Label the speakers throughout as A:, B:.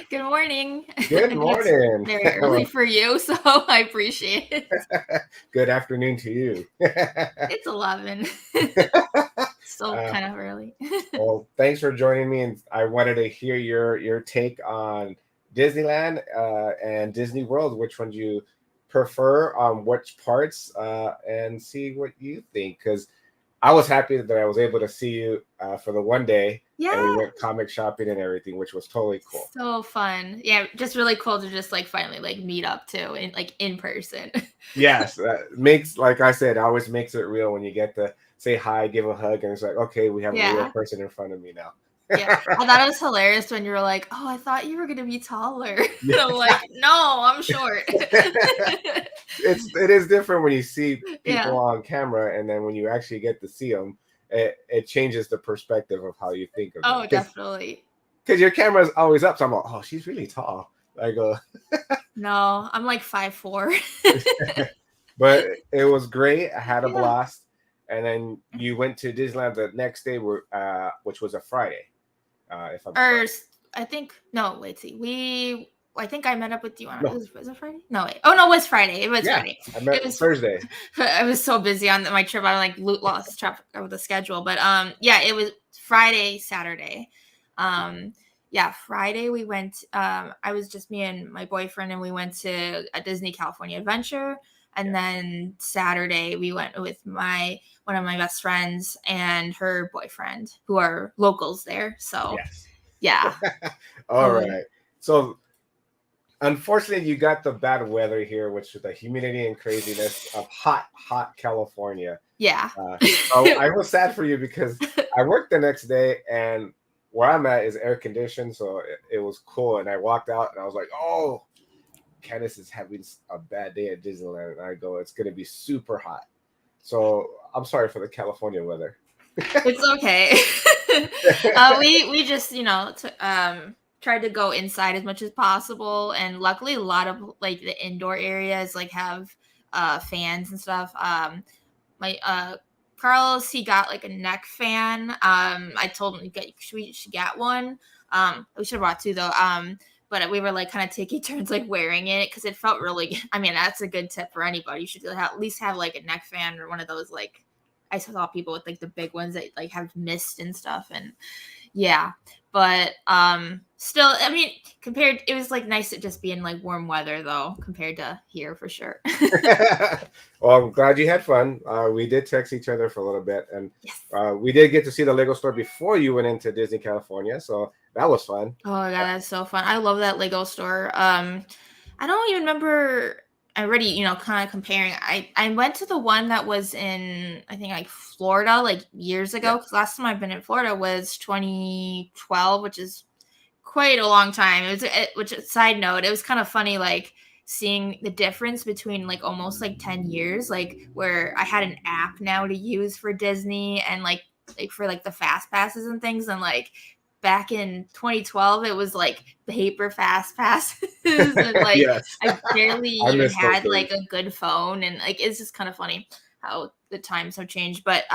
A: Good morning.
B: Good
A: I know it's
B: morning.
A: very early for you, so I appreciate it.
B: Good afternoon to you.
A: It's 11. Still
B: uh,
A: kind of early.
B: well, thanks for joining me, and I wanted to hear your take on Disneyland and Disney World. Which one do you prefer? Which parts? And see what you think. Because I was happy that I was able to see you for the one day, and we
A: Yeah,
B: went comic shopping and everything, which was totally cool.
A: so fun. Yeah, just really cool to just like finally like meet up too in person.
B: Yes, makes like I said, always makes it real when you get to say hi, give a hug, and it's like, okay, we have a real
A: Yeah.
B: person in front of me now.
A: Yeah. I thought it was hilarious when you were like, "Oh, I thought you were gonna be taller." And
B: Yeah.
A: I'm like, "No, I'm short."
B: It is different when you see people
A: Yeah.
B: on camera, and then when you actually get to see them, it changes the perspective of how you think of them.
A: Oh, definitely.
B: Because your camera's always up, so I'm like, oh, she's really tall. I go,
A: No, I'm like 5'4".
B: but it was great. I had a
A: Yeah.
B: blast, and then you went to Disneyland the next day, which was a Friday, if I'm
A: Or
B: correct.
A: I think no, wait, see. I think I met up with you on
B: No,
A: was it Friday? No, wait. Oh no, it was Friday. It was
B: yeah,
A: Friday.
B: I met
A: It was
B: Thursday.
A: I was so busy on my trip. I like lost track of the schedule. But yeah, it was Friday, Saturday. Um yeah, Friday we went I was just me and my boyfriend and we went to a Disney California Adventure. And
B: Yeah.
A: then Saturday we went with my one of my best friends and her boyfriend who are locals there. So
B: Yes.
A: yeah.
B: All
A: Oh, yeah.
B: right. So unfortunately, you got the bad weather here, which is the humidity and craziness of hot California.
A: Yeah.
B: Uh, so I was sad for you because I worked the next day, and where I'm at is air conditioned, so it was cool. And I walked out, and I was like, "Oh, Candis is having a bad day at Disneyland." And I go, "It's going to be super hot." So I'm sorry for the California weather.
A: It's okay. We just tried to go inside as much as possible, and luckily a lot of like the indoor areas like have fans and stuff. My Carlos, he got like a neck fan. I told him we should get one. We should have brought two though. But we were like kind of taking turns like wearing it because it felt really. I mean, that's a good tip for anybody. You should at least have like a neck fan or one of those like. I saw people with like the big ones that like have mist and stuff, and yeah. But still, I mean, compared, it was like nice to just be in like warm weather though, compared to here for sure.
B: Well, I'm glad you had fun. We did text each other for a little bit, and
A: Yes.
B: we did get to see the Lego store before you went into Disney California, so that was fun.
A: Oh my god, that's so fun. I love that Lego store. I don't even remember already, kind of comparing. I went to the one that was in I think like Florida like years
B: Yeah,
A: ago cuz last time I've been in Florida was 2012, which is quite a long time. Which side note, it was kind of funny like seeing the difference between like almost like 10 years like where I had an app now to use for Disney and like for like the fast passes and things and like back in 2012 it was like paper fast passes and like
B: yes,
A: I barely
B: I
A: even
B: missed those
A: had
B: days.
A: like a good phone and like it's just kind of funny how the times have changed. But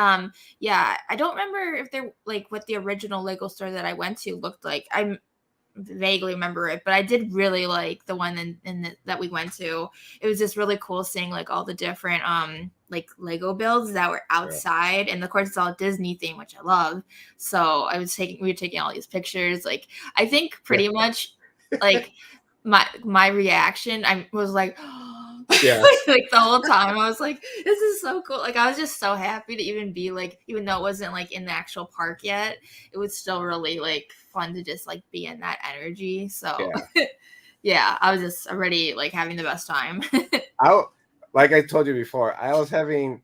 A: yeah, I don't remember if they're like what the original Lego store that I went to looked like. I vaguely remember it, but I did really like the one that we went to. It was just really cool seeing like all the different like Lego builds that were
B: Yeah.
A: outside, and of course it's all Disney theme, which I love. So we were taking all these pictures. Like I think pretty much like my reaction, I was like.
B: Yes.
A: Like the whole time I was like this is so cool, like I was just so happy to even be like, even though it wasn't like in the actual park yet, it was still really like fun to just like be in that energy. So
B: Yeah.
A: yeah, I was just already like having the best time.
B: I like I told you before, I was having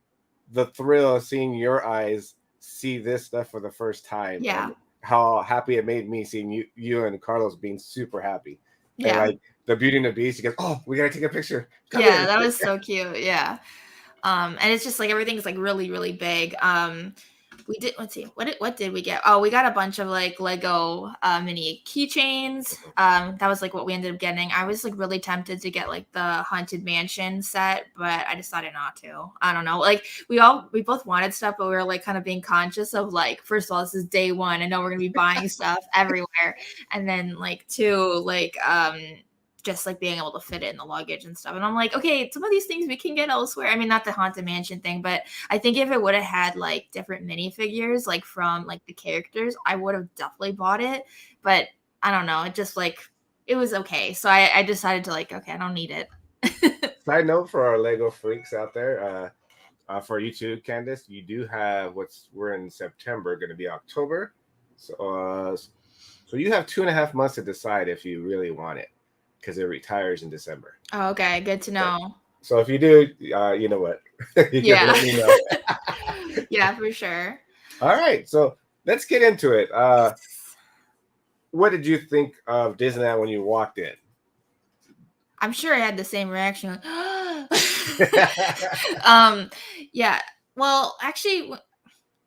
B: the thrill of seeing your eyes see this stuff for the first time, and
A: Yeah,
B: how happy it made me seeing you and Carlos being super happy, and
A: yeah,
B: like the Beauty and the Beast. You goes, "Oh, we gotta take a picture. Come
A: yeah,
B: in."
A: that was so cute. Yeah. And it's just like everything's like really really big. we did. Let's see, what did we get? Oh, we got a bunch of like Lego mini keychains. That was like what we ended up getting. I was like really tempted to get like the Haunted Mansion set, but I decided not to. I don't know. Like we both wanted stuff, but we were like kind of being conscious of like, first of all, this is day one. I know we're gonna be buying stuff everywhere, and then like two, like just like being able to fit it in the luggage and stuff. And I'm like, okay, some of these things we can get elsewhere. I mean, not the Haunted Mansion thing, but I think if it would have had like different minifigures, like from like the characters, I would have definitely bought it. But I don't know. It just like, it was okay. So I decided to like, okay, I don't need it.
B: Side note for our Lego freaks out there, for you too, Candice, you do have we're in September, going to be October. So you have 2.5 months to decide if you really want it, because it retires in December.
A: Oh, okay. Good to know.
B: So if you do, you know what? You
A: Yeah.
B: can let me know.
A: Yeah, for sure.
B: All right. So let's get into it. What did you think of Disneyland when you walked in?
A: I'm sure I had the same reaction. Yeah. Well, actually,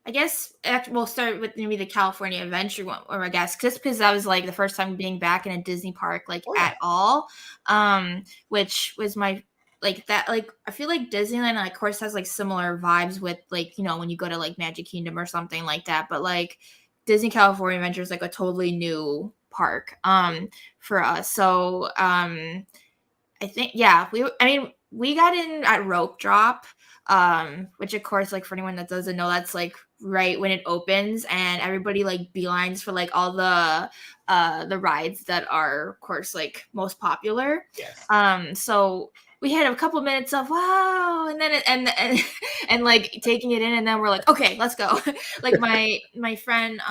A: I guess we'll start with maybe the California Adventure one, or I guess just because that was like the first time being back in a Disney park, like at all, which was my like that. Like I feel like Disneyland, of course, has like similar vibes with like, you know, when you go to like Magic Kingdom or something like that, but like Disney California Adventure is like a totally new park for us. So I think we got in at rope drop, which of course, like for anyone that doesn't know, that's like right when it opens, and everybody like beelines for like all the rides that are of course like most popular.
B: Yes.
A: So we had a couple minutes of wow, and then and like taking it in, and then we're like, okay, let's go. Like my friend,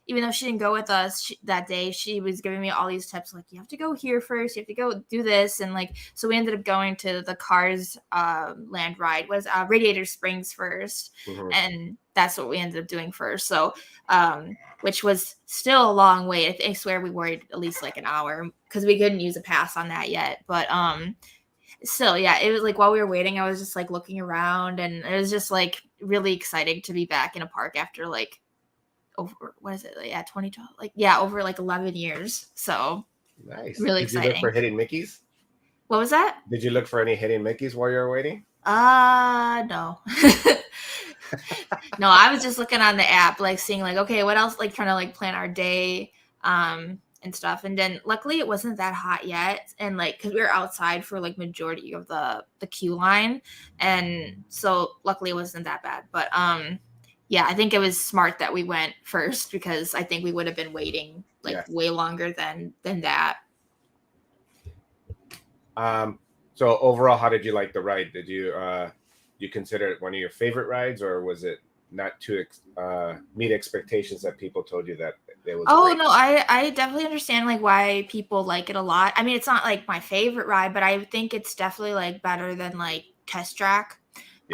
A: even though she didn't go with us that day, she was giving me all these tips, like you have to go here first, you have to go do this, and like so we ended up going to the Cars land ride, was Radiator Springs first, and that's what we ended up doing first. So which was still a long wait. I swear we waited at least like an hour because we couldn't use a pass on that yet, but still, yeah, it was like while we were waiting, I was just like looking around, and it was just like really exciting to be back in a park after like over, what is it, like, 2012, like over like 11 years. So
B: nice.
A: Really
B: Did
A: exciting.
B: You look for hidden Mickeys?
A: What was that?
B: Did you look for any hidden Mickeys while you were waiting?
A: No. No, I was just looking on the app, like seeing like, okay, what else, like trying to like plan our day and stuff. And then luckily it wasn't that hot yet, and like because we were outside for like majority of the queue line, and so luckily it wasn't that bad. But yeah, I think it was smart that we went first, because I think we would have been waiting like way longer than that.
B: So overall, how did you like the ride? Did you consider it one of your favorite rides, or was it not to meet expectations that people told you that it was?
A: Oh
B: great?
A: no, I definitely understand like why people like it a lot. I mean, it's not like my favorite ride, but I think it's definitely like better than like Test Track.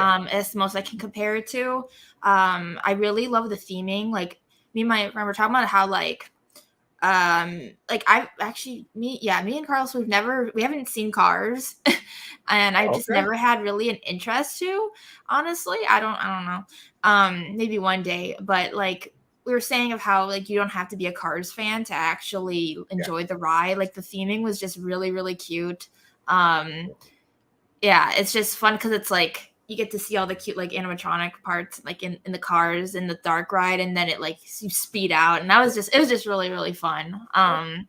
A: It's the most I can compare it to. I really love the theming. Like me and my friend were talking about how like I've actually me and Carlos, we haven't seen Cars. And I've just never had really an interest to, honestly. I don't know. Maybe one day, but like we were saying of how like you don't have to be a Cars fan to actually enjoy the ride. Like the theming was just really, really cute. Yeah, it's just fun because it's like you get to see all the cute like animatronic parts like in the cars in the dark ride, and then it like you speed out, and it was just really, really fun. I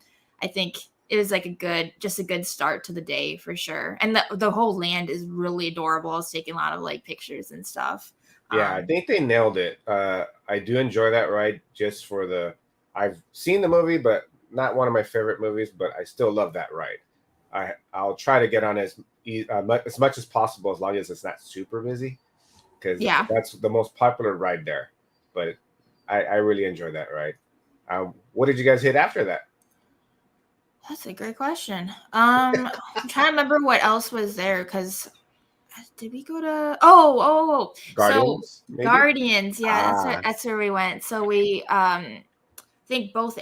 A: think it was like a good start to the day for sure, and the whole land is really adorable. I was taking a lot of like pictures and stuff.
B: Yeah, I think they nailed it. I do enjoy that ride just for I've seen the movie, but not one of my favorite movies, but I still love that ride. I'll try to get on as much as possible, as long as it's not super busy, because that's the most popular ride there. But I really enjoy that ride. What did you guys hit after that?
A: That's a great question. I'm trying to remember what else was there, because did we go to
B: Guardians?
A: So Guardians, yeah, that's where we went. So we think both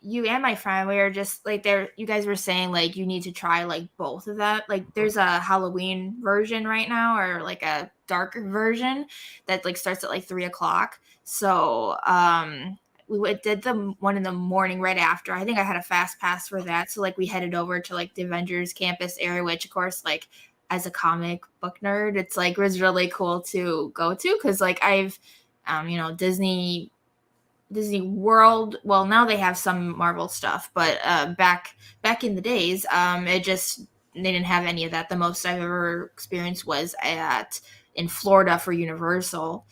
A: you and my friend, we were just like there. You guys were saying like you need to try like both of that. Like there's a Halloween version right now, or like a darker version that like starts at like 3 o'clock. So did the one in the morning right after. I think I had a fast pass for that. So like we headed over to like the Avengers campus area, which of course like as a comic book nerd, it's like was really cool to go to because like I've Disney World. Well, now they have some Marvel stuff, but back in the days, it just they didn't have any of that. The most I've ever experienced was in Florida for Universal,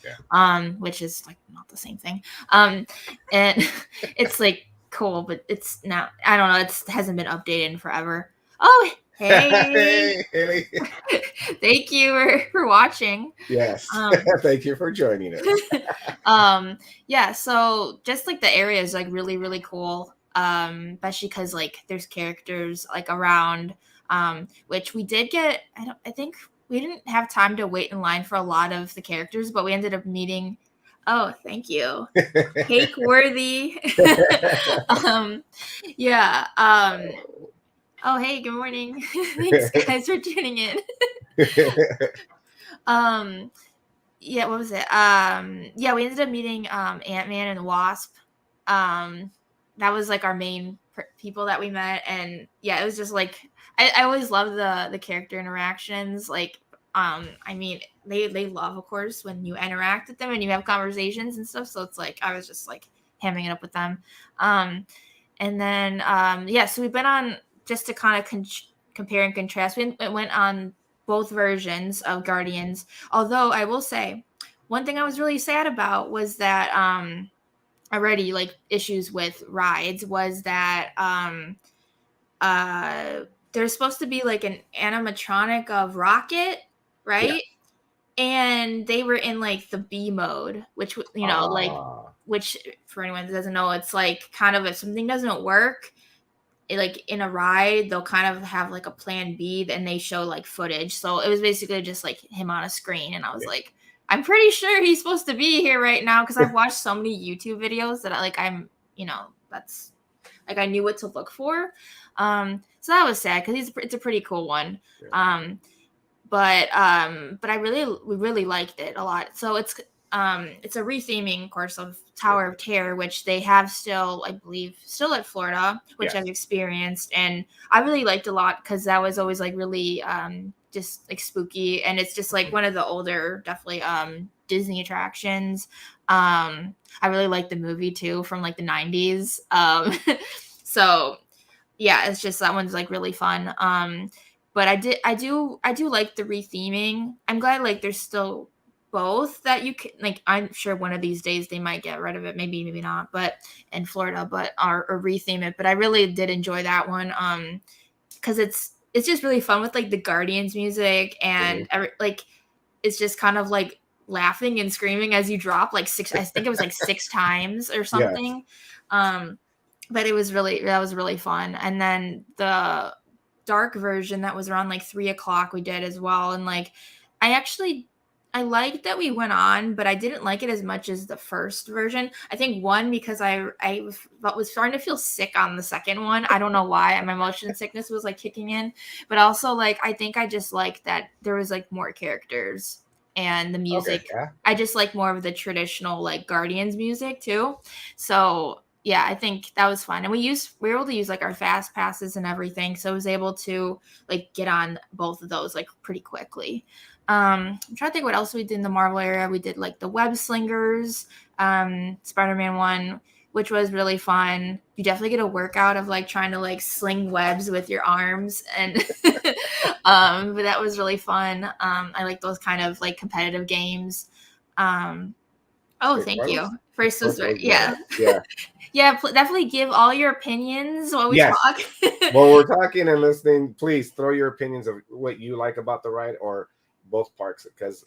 A: which is like not the same thing. And it's like cool, but it's not. I don't know. It hasn't been updated in forever. Oh, hey.
B: Hey.
A: Thank you for watching.
B: Yes. Thank you for joining us.
A: Yeah, so just like the area is like really, really cool. Especially because like there's characters like around, which we did get. I think we didn't have time to wait in line for a lot of the characters, but we ended up meeting. Oh, thank you. Cake worthy. Yeah. Oh, hey, good morning. Thanks, guys, for tuning in. Yeah, what was it? Yeah, we ended up meeting Ant-Man and the Wasp. That was like our main people that we met, and yeah, it was just like I always love the character interactions. Like, I mean, they love, of course, when you interact with them and you have conversations and stuff. So it's like I was just like hamming it up with them. And then yeah, so we've been on just to kind of compare and contrast. We went on both versions of Guardians. Although I will say, one thing I was really sad about was that already like issues with rides was that there's supposed to be like an animatronic of Rocket, right? Yeah. And they were in like the B mode, which like which for anyone that doesn't know, it's like kind of if something doesn't work, like in a ride, they'll kind of have like a plan B and they show like footage. So it was basically just like him on a screen. And I was like, I'm pretty sure he's supposed to be here right now. Cause I've watched so many YouTube videos that that's like, I knew what to look for. So that was sad cause it's a pretty cool one. But we really liked it a lot. So it's a retheming, of course, of Tower of Terror, which they have still, I believe, still at Florida, which I've experienced, and I really liked a lot because that was always like really just like spooky, and it's just like one of the older, definitely Disney attractions. I really like the movie too from like the 90s. So yeah, it's just that one's like really fun. But I do like the retheming. I'm glad like there's still both that you can like. I'm sure one of these days they might get rid of it, maybe not, but in Florida, but or retheme it. But I really did enjoy that one because it's just really fun with like the Guardians music and like it's just kind of like laughing and screaming as you drop like six. I think it was like 6 times or something. Yes. But that was really fun. And then the dark version that was around like 3 o'clock we did as well, and like I liked that we went on, but I didn't like it as much as the first version. I think one because I was starting to feel sick on the second one. I don't know why. My motion sickness was like kicking in, but also like I think I just liked that there was like more characters and the music. I just like more of the traditional like Guardians music too. So yeah, I think that was fun. And we were able to use like our fast passes and everything. So I was able to like get on both of those like pretty quickly. I'm trying to think what else we did in the Marvel area. We did like the web slingers, Spider-Man one, which was really fun. You definitely get a workout of like trying to like sling webs with your arms, and but that was really fun. I like those kind of like competitive games. Oh, thank you. First was yeah. Yeah, definitely give all your opinions while we talk.
B: While we're talking and listening, please throw your opinions of what you like about the ride or both parks, because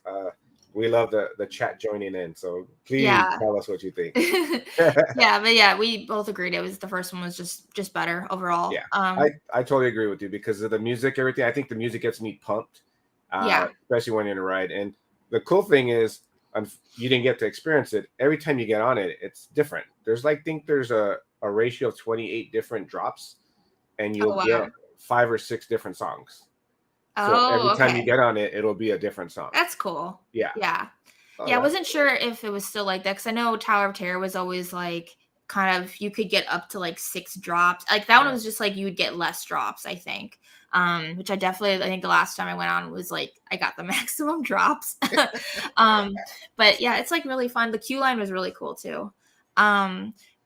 B: we love the chat joining in. So please tell us what you think.
A: Yeah, but yeah, we both agreed it was the first one was just better overall.
B: Yeah, I totally agree with you because of the music, everything. I think the music gets me pumped, especially when you're in a ride. And the cool thing is, you didn't get to experience it. Every time you get on it, it's different. There's a ratio of 28 different drops, and
A: Oh
B: you'll
A: wow.
B: get 5 or 6 different songs. So every
A: Oh,
B: time you
A: okay.
B: get on it, it'll be a different song.
A: That's cool.
B: Yeah.
A: Yeah.
B: Oh,
A: Yeah, I
B: that's
A: wasn't
B: cool.
A: sure if it was still like that because I know Tower of Terror was always like kind of you could get up to like 6 drops. Like that one
B: Yeah.
A: was just like you would get less drops, I think. Which I think the last time I went on was like I got the maximum drops. um, but yeah, it's like really fun. The queue line was really cool too.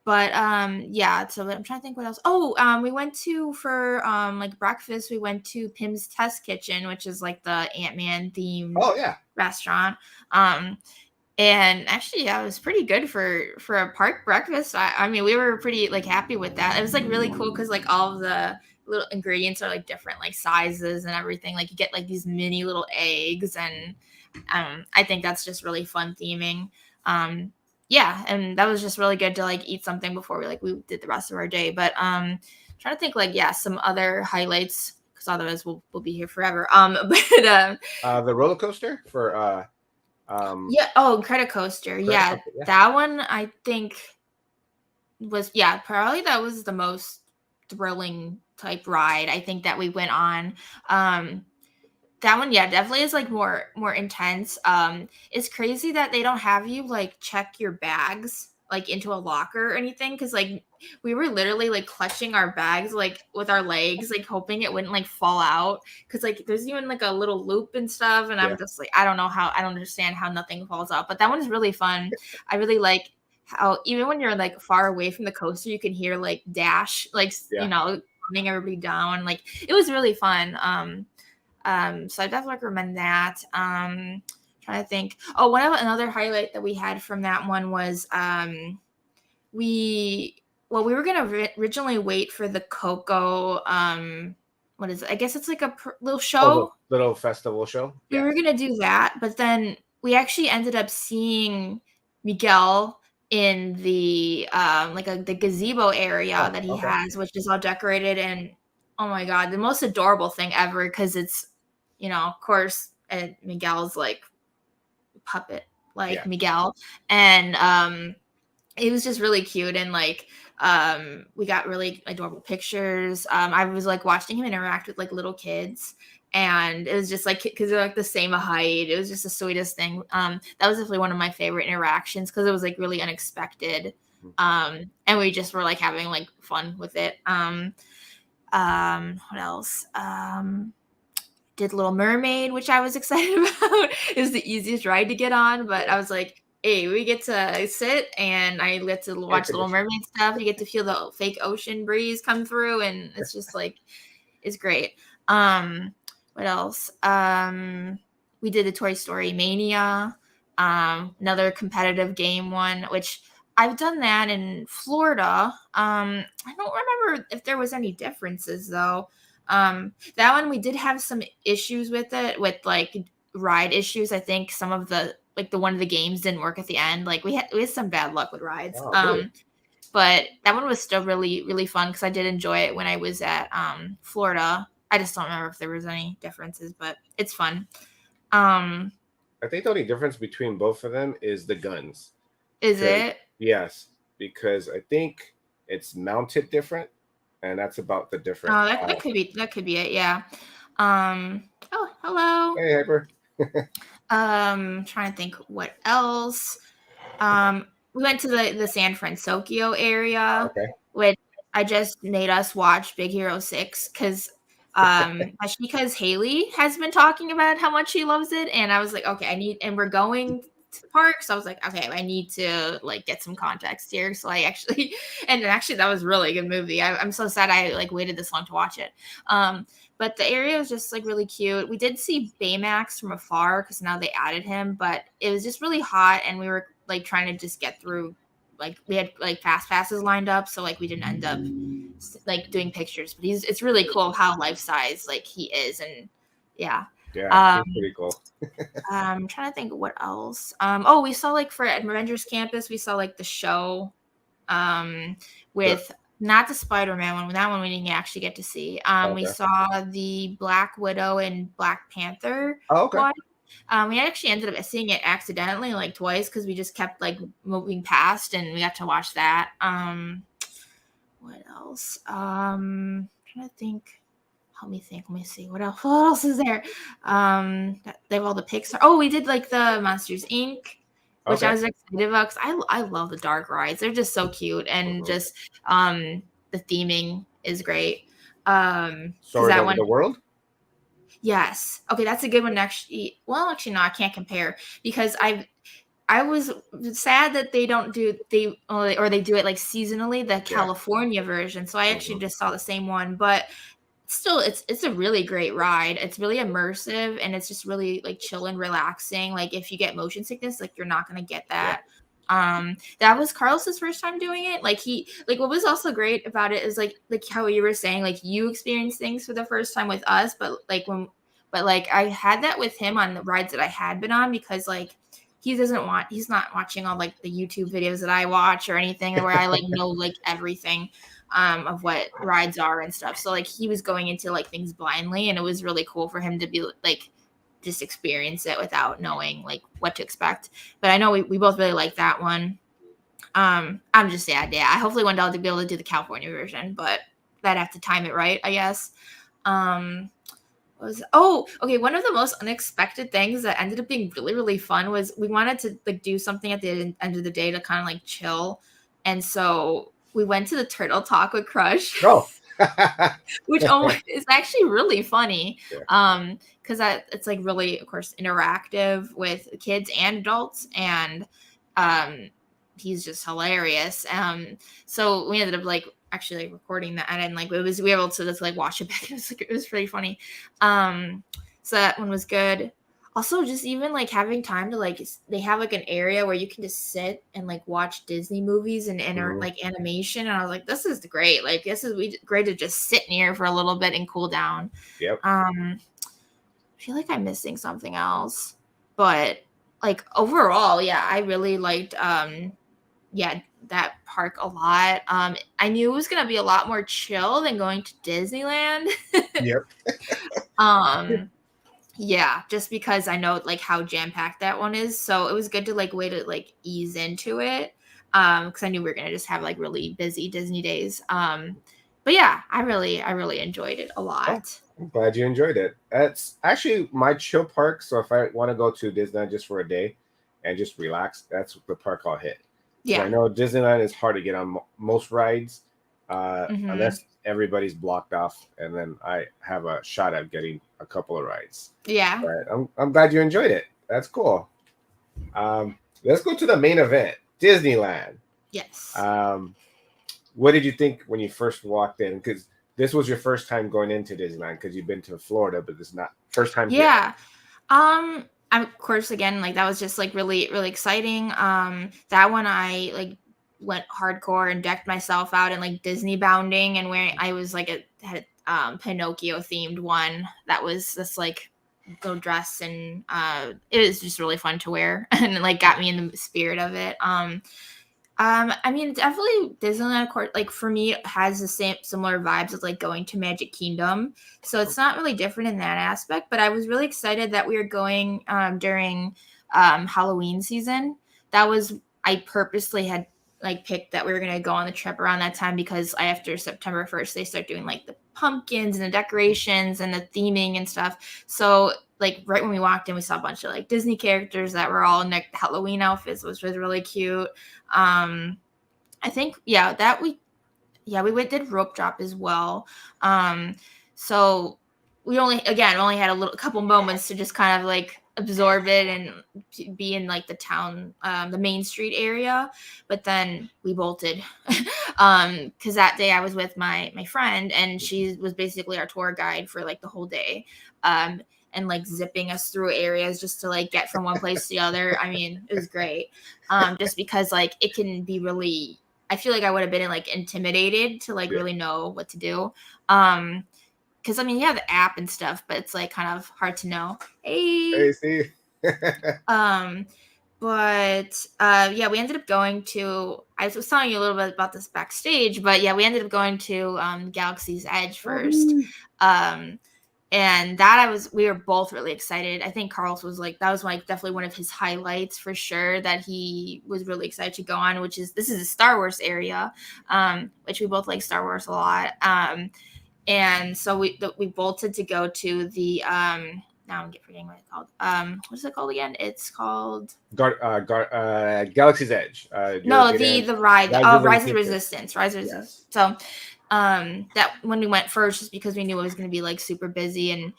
A: Yeah, so I'm trying to think what else. Oh, we went to for like breakfast, we went to Pim's Test Kitchen, which is like the Ant-Man themed
B: Oh yeah.
A: restaurant. Um, and actually, yeah, it was pretty good for a park breakfast. I mean, we were pretty like happy with that. It was like really cool because like all of the little ingredients are like different like sizes and everything. Like you get like these mini little eggs, and I think that's just really fun theming. Yeah, and that was just really good to like eat something before we did the rest of our day. But trying to think like yeah, some other highlights because otherwise we'll be here forever.
B: The roller coaster for
A: Yeah. Oh, Credit Coaster.
B: credit.
A: Yeah,
B: Okay, yeah.
A: that one I think was probably that was the most thrilling type ride I think that we went on. Um, that one, yeah, definitely is like more intense. It's crazy that they don't have you like check your bags like into a locker or anything because like we were literally like clutching our bags like with our legs like hoping it wouldn't like fall out because like there's even like a little loop and stuff and
B: Yeah.
A: I'm just like I don't understand how nothing falls out but that one is really fun. I really like how even when you're like far away from the coaster you can hear like Dash like
B: Yeah.
A: calming everybody down like it was really fun. So I definitely recommend that. Trying to think. Oh, another highlight that we had from that one was we we were gonna originally wait for the Coco. What is it? I guess it's like a little
B: Oh, the
A: show.
B: little festival show.
A: We
B: Yeah.
A: were gonna do that, but then we actually ended up seeing Miguel in the the gazebo area
B: Oh,
A: that he
B: okay.
A: has, which is all decorated and oh my god, the most adorable thing ever because it's of course Miguel's like puppet like
B: Yeah.
A: Miguel and it was just really cute and like we got really adorable pictures. I was like watching him interact with like little kids and it was just like because they're like the same height. It was just the sweetest thing. That was definitely one of my favorite interactions because it was like really unexpected. And we just were like having like fun with it. What else? Did Little Mermaid, which I was excited about. It was the easiest ride to get on, but I was like, hey, we get to sit and I get to
B: Air
A: watch Little
B: conditioning.
A: Mermaid stuff. You get to feel the fake ocean breeze come through, and it's just like it's great. What else? We did the Toy Story Mania, another competitive game one, which I've done that in Florida. I don't remember if there was any differences though. That one we did have some issues with it, with like ride issues. I think some of the like the one of the games didn't work at the end. Like we had some bad luck with rides.
B: Oh, really?
A: But that one was still really really fun because I did enjoy it when I was at Florida. I just don't remember if there was any differences, but it's fun. Um,
B: I think the only difference between both of them is the guns.
A: is
B: 'Cause-
A: it?
B: yes, because I think it's mounted different, and that's about the difference.
A: Oh, that could be it. Yeah. Oh, hello.
B: Hey, Hyper.
A: Trying to think what else. We went to the San Francisco area,
B: Okay.
A: which I just made us watch Big Hero 6 because actually because Haley has been talking about how much she loves it, and I was like, okay, and we're going to the park, so I was like, okay, I need to like get some context here. So I actually, and actually that was really a good movie. I'm so sad I like waited this long to watch it. But the area was just like really cute. We did see Baymax from afar because now they added him, but it was just really hot, and we were like trying to just get through. Like we had like fast passes lined up, so like we didn't end up like doing pictures. But it's really cool how life size like he is, and yeah.
B: Yeah,
A: Um,
B: it's pretty cool.
A: I'm trying to think of what else. Oh, we saw like for Avengers Campus, we saw like the show
B: The,
A: with not the Spider-Man one. That one we didn't actually get to see. We
B: okay.
A: saw the Black Widow and Black Panther
B: Oh, okay.
A: one. We actually ended up seeing it accidentally like twice because we just kept like moving past and we got to watch that. what else? Trying to think. Help me think. Let me see. What else? What else is there? They have all the Pixar. Oh, we did like the Monsters Inc., which I
B: Okay.
A: was excited about because I love the dark rides. They're just so cute and
B: Mhm.
A: just the theming is great. Because
B: Sword
A: that
B: over
A: one,
B: the world.
A: yes. Okay, that's a good one. Actually, well, actually, no, I can't compare because I was sad that they don't do or they do it like seasonally, the
B: Yeah.
A: California version. So I actually
B: Mhm.
A: just saw the same one, but still it's a really great ride. It's really immersive and it's just really like chill and relaxing. Like if you get motion sickness, like you're not gonna get
B: Yeah.
A: that. That was Carlos's first time doing it. Like he like what was also great about it is like how you were saying, like you experienced things for the first time with us, but like I had that with him on the rides that I had been on because like he's not watching all like the YouTube videos that I watch or anything where I like know like everything of what rides are and stuff. So like he was going into like things blindly and it was really cool for him to be like just experience it without knowing like what to expect. But I know we both really like that one. I'm just sad. Yeah. I hopefully one day I'll be able to do the California version, but I'd have to time it right, I guess. Um okay, one of the most unexpected things that ended up being really really fun was we wanted to like do something at the end of the day to kind of like chill, and so we went to the Turtle Talk with Crush.
B: Oh.
A: Which is actually really funny.
B: Yeah.
A: Because it's like really, of course, interactive with kids and adults, and um, he's just hilarious. So we ended up like actually like recording that, and like we were able to just like watch it back. It was pretty funny. So that one was good. Also, just even like having time to like they have like an area where you can just sit and like watch Disney movies and
B: Mhm.
A: like animation, and I was like, this is great. Like great to just sit near for a little bit and cool down.
B: Yep.
A: I feel like I'm missing something else, but like overall, yeah, I really liked yeah, that park a lot. I knew it was gonna be a lot more chill than going to Disneyland.
B: Yep.
A: um Yeah, just because I know like how jam packed that one is. So it was good to like way to like ease into it. Because I knew we were gonna just have like really busy Disney days. But yeah, I really enjoyed it a
B: Oh,
A: lot.
B: I'm glad you enjoyed it. That's actually my chill park. So if I want to go to Disneyland just for a day and just relax, that's the park I'll hit. Because I
A: Yeah.
B: know Disneyland is hard to get on most rides,
A: Hmm.
B: unless everybody's blocked off, and then I have a shot at getting a couple of rides.
A: Yeah.
B: But I'm glad you enjoyed it. That's cool. Let's go to the main event, Disneyland.
A: Yes.
B: Um, what did you think when you first walked in? Because this was your first time going into Disneyland because you've been to Florida, but this is not first time here.
A: Yeah. I'm of course again like that was just like really really exciting. That one I like went hardcore and decked myself out in like Disney bounding and wearing I was like a had Pinocchio themed one that was this like little dress and it was just really fun to wear and it, like got me in the spirit of it. I mean, definitely Disneyland, of course, like for me, has the same similar vibes as like going to Magic Kingdom. So it's not really different in that aspect. But I was really excited that we were going during Halloween season. That was I purposely had like picked that we were gonna go on the trip around that time because after September 1st they start doing like the pumpkins and the decorations and the theming and stuff. So like right when we walked in, we saw a bunch of like Disney characters that were all in like Halloween outfits, which was really cute. um, I think we went did rope drop as well. So we only had a couple moments to just kind of like absorb it and be in like the town, the Main Street area. But then we bolted because that day I was with my friend and she was basically our tour guide for like the whole day. And like zipping us through areas just to like get from one place to the other. I mean, it was great. Just because like it can be really I feel like I would have been like intimidated to like
B: Yeah.
A: really know what to do. Because I mean, yeah, the app and stuff, but it's like kind of hard to know.
B: Hey,
A: Hey,
B: see.
A: um, but yeah, we ended up going to. I was telling you a little bit about this backstage, but yeah, we ended up going to Galaxy's Edge first.
B: Woohoo.
A: Um, and that we were both really excited. I think Carl's was like, that was like definitely one of his highlights for sure, that he was really excited to go on, which is, this is a Star Wars area, which we both like Star Wars a lot. And so we bolted to go to the, now I'm forgetting what it's called. What is it called again? It's called
B: Galaxy's Edge.
A: No, the ride, Rise of Resistance.
B: Yes.
A: So that when we went first, just because we knew it was going to be like super busy, and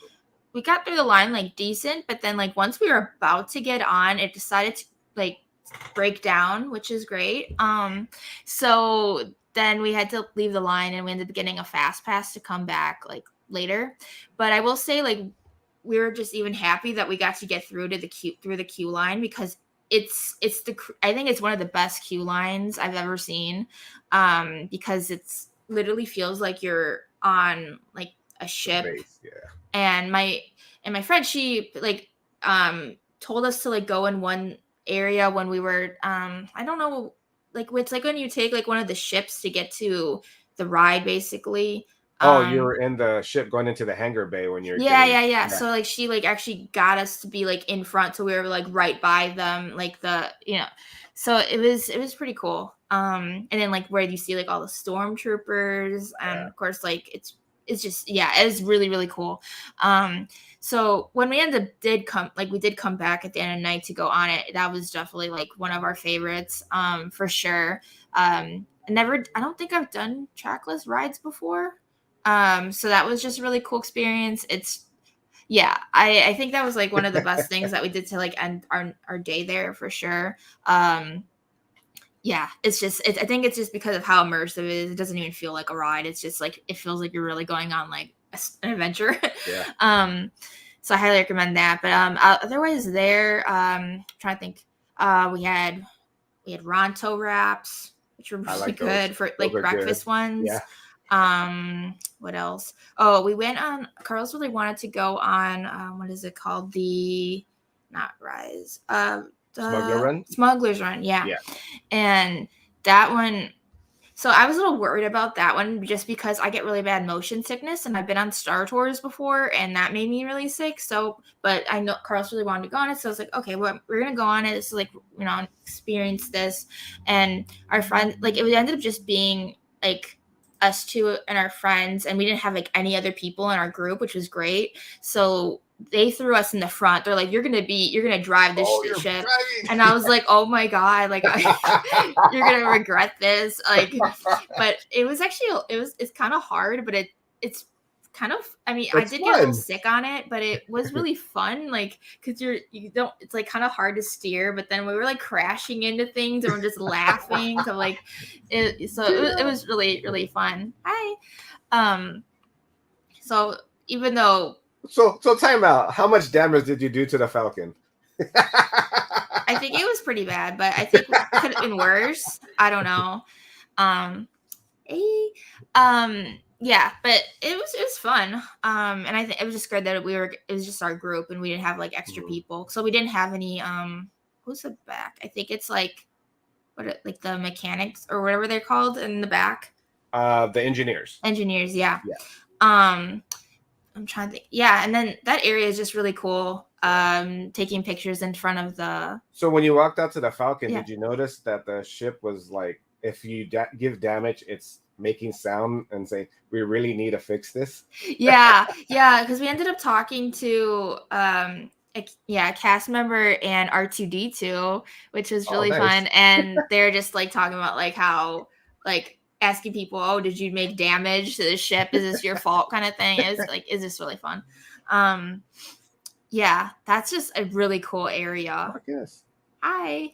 A: we got through the line like decent, but then like once we were about to get on, it decided to like break down, which is great. So then we had to leave the line, and we ended up getting a fast pass to come back like later. But I will say, like, we were just even happy that we got to get through to the queue line, because I think it's one of the best queue lines I've ever seen, because it's literally feels like you're on like a ship.
B: Base, yeah.
A: And my friend, she like told us to like go in one area when we were I don't know, like it's like when you take like one of the ships to get to the ride, basically.
B: You were in the ship going into the hangar bay when you're
A: yeah. So like she like actually got us to be like in front, so we were like right by them, like so it was pretty cool. And then like where you see like all the stormtroopers, and of course like it's just, yeah, it was really, really cool. So when we did come back at the end of the night to go on it, that was definitely like one of our favorites, for sure. I don't think I've done trackless rides before. So that was just a really cool experience. I think that was like one of the best things that we did to like end our day there, for sure. Yeah, I think it's just because of how immersive it is. It doesn't even feel like a ride. It's just like, it feels like you're really going on like an adventure.
B: Yeah.
A: So I highly recommend that. But otherwise there, trying to think, we had Ronto wraps, which were really good for like breakfast ones.
B: Yeah.
A: What else? Oh, we went on, Carlos really wanted to go on, what is it called? Not Rise. Smuggler's Run. Yeah. And that one, so I was a little worried about that one, just because I get really bad motion sickness, and I've been on Star Tours before, and that made me really sick. So, but I know Carlos really wanted to go on it, so I was like, okay, well, we're gonna go on it. It's like, experience this. And our friend, like, it ended up just being like us two and our friends, and we didn't have like any other people in our group, which was great. So they threw us in the front. They're like, you're gonna drive this ship. And I was like, oh my god, like you're gonna regret this. Like, but it was actually, it's kind of hard, but it's kind of, I mean, I did get a little sick on it, but it was really fun, like, because it's like kind of hard to steer, but then we were like crashing into things and we're just laughing. So like it was really, really fun. So even though
B: so time out, how much damage did you do to the Falcon?
A: I think it was pretty bad, but I think it could have been worse. I don't know. Yeah, but it was fun. And I think it was just good that it was just our group, and we didn't have like extra people, so we didn't have any who's the back? I think it's like like the mechanics or whatever they're called in the back.
B: The engineers.
A: Yeah. I'm trying to think. Yeah, and then that area is just really cool. Taking pictures in front of the.
B: So when you walked out to the Falcon, did you notice that the ship was like, if you give damage, it's making sound and saying, we really need to fix this?
A: Yeah, because we ended up talking to a cast member and R2D2, which was really fun, and they're just like talking about like how like asking people, oh, did you make damage to the ship? Is this your fault? Kind of thing. It's like, is this really fun? Yeah, that's just a really cool area.
B: Yes.
A: Hi.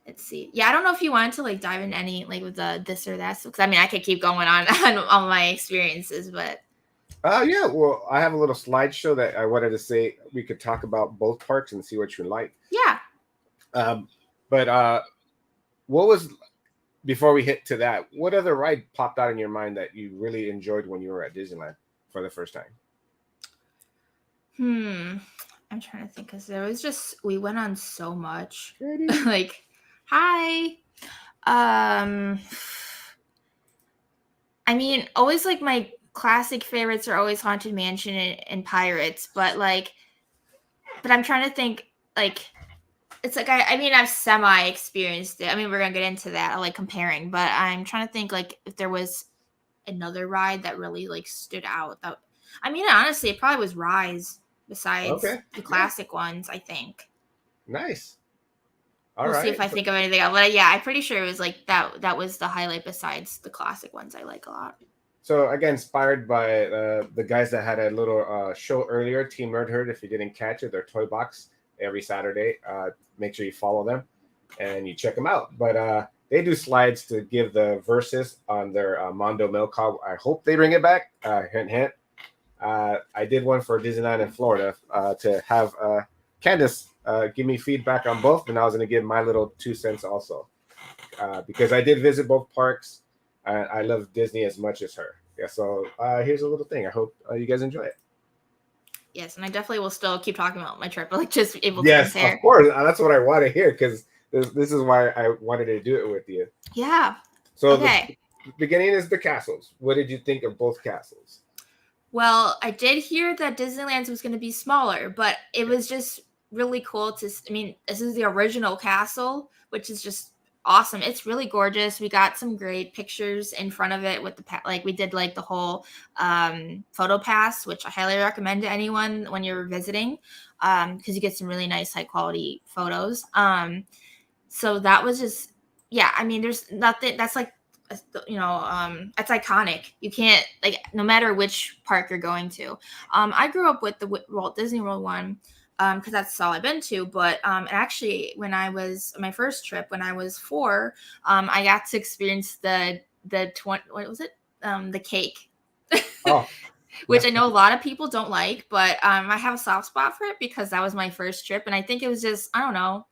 A: Let's see. Yeah, I don't know if you wanted to like dive in any like with the this or that, because I mean I could keep going on all my experiences, but.
B: Yeah. Well, I have a little slideshow that I wanted to say we could talk about both parks and see what you like.
A: Yeah.
B: But what was, before we hit to that, what other ride popped out in your mind that you really enjoyed when you were at Disneyland for the first time?
A: I'm trying to think, because we went on so much. Like, hi. I mean, always like my classic favorites are always Haunted Mansion and Pirates, but I'm trying to think, like, it's like I mean I've semi experienced it. I mean we're gonna get into that, like comparing, but I'm trying to think like if there was another ride that really like stood out. That I mean honestly, it probably was Rise besides
B: Okay.
A: the
B: Yeah.
A: classic ones. I think
B: Nice. All
A: we'll see if
B: right.
A: I think of anything else. But yeah, I'm pretty sure it was like that. That was the highlight besides the classic ones I like a lot.
B: So again, inspired by the guys that had a little show earlier, Team Nerd Herd. If you didn't catch it, their toy box every Saturday. Make sure you follow them and you check them out. But they do slides to give the verses on their Mondo Milk Hog. I hope they bring it back. Hint, hint. I did one for Disneyland in Florida to have Candis give me feedback on both, and I was going to give my little 2 cents also because I did visit both parks. I love Disney as much as her. Yeah, so here's a little thing. I hope you guys enjoy it.
A: Yes, and I definitely will still keep talking about my trip, but like just able to
B: Yes,
A: compare.
B: of course. That's what I want to hear because this is why I wanted to do it with you.
A: Yeah.
B: So
A: okay.
B: The beginning is the castles. What did you think of both castles?
A: Well, I did hear that Disneyland's was going to be smaller, but it was just really cool to. I mean, this is the original castle, which is just awesome. It's really gorgeous. We got some great pictures in front of it with the like we did like the whole photo pass, which I highly recommend to anyone when you're visiting, because you get some really nice high quality photos. So that was just yeah. I mean, there's nothing that's like that's iconic. You can't like no matter which park you're going to. I grew up with the Walt Disney World one because that's all I've been to. But actually, when I was my first trip when I was 4, I got to experience the what was it the cake.
B: Oh,
A: Which I know a lot of people don't like, but I have a soft spot for it because that was my first trip, and I think it was just I don't know,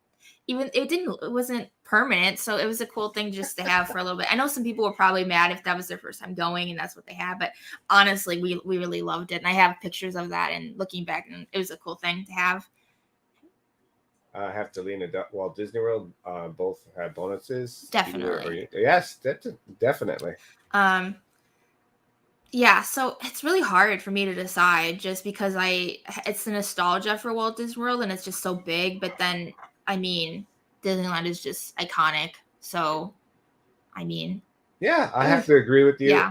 A: even it wasn't permanent, so it was a cool thing just to have for a little bit. I know some people were probably mad if that was their first time going and that's what they had, but honestly, we really loved it, and I have pictures of that. And looking back, and it was a cool thing to have.
B: have to lean at Walt Disney World. Both had bonuses.
A: Definitely.
B: Yes, definitely.
A: Yeah, so it's really hard for me to decide just because it's the nostalgia for Walt Disney World and it's just so big, but then I mean Disneyland is just iconic. So I mean
B: Yeah, I have to agree with you.
A: Yeah.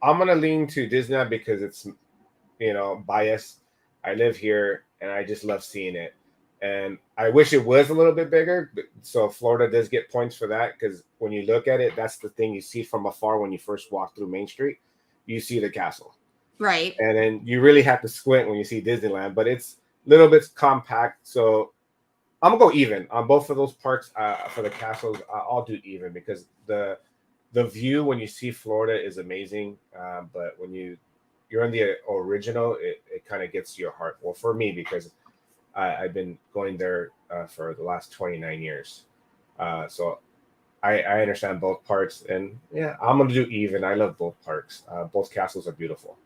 B: I'm gonna lean to Disneyland because it's biased. I live here and I just love seeing it. And I wish it was a little bit bigger. So Florida does get points for that because when you look at it, that's the thing you see from afar when you first walk through Main Street. You see the castle.
A: Right.
B: And then you really have to squint when you see Disneyland, but it's a little bit compact. So I'm gonna go even on both of those parks for the castles. I'll do even because the view when you see Florida is amazing. But when you're in the original, it kind of gets to your heart. Well, for me, because I've been going there for the last 29 years. So I understand both parts. And yeah, I'm going to do even. I love both parks. Both castles are beautiful.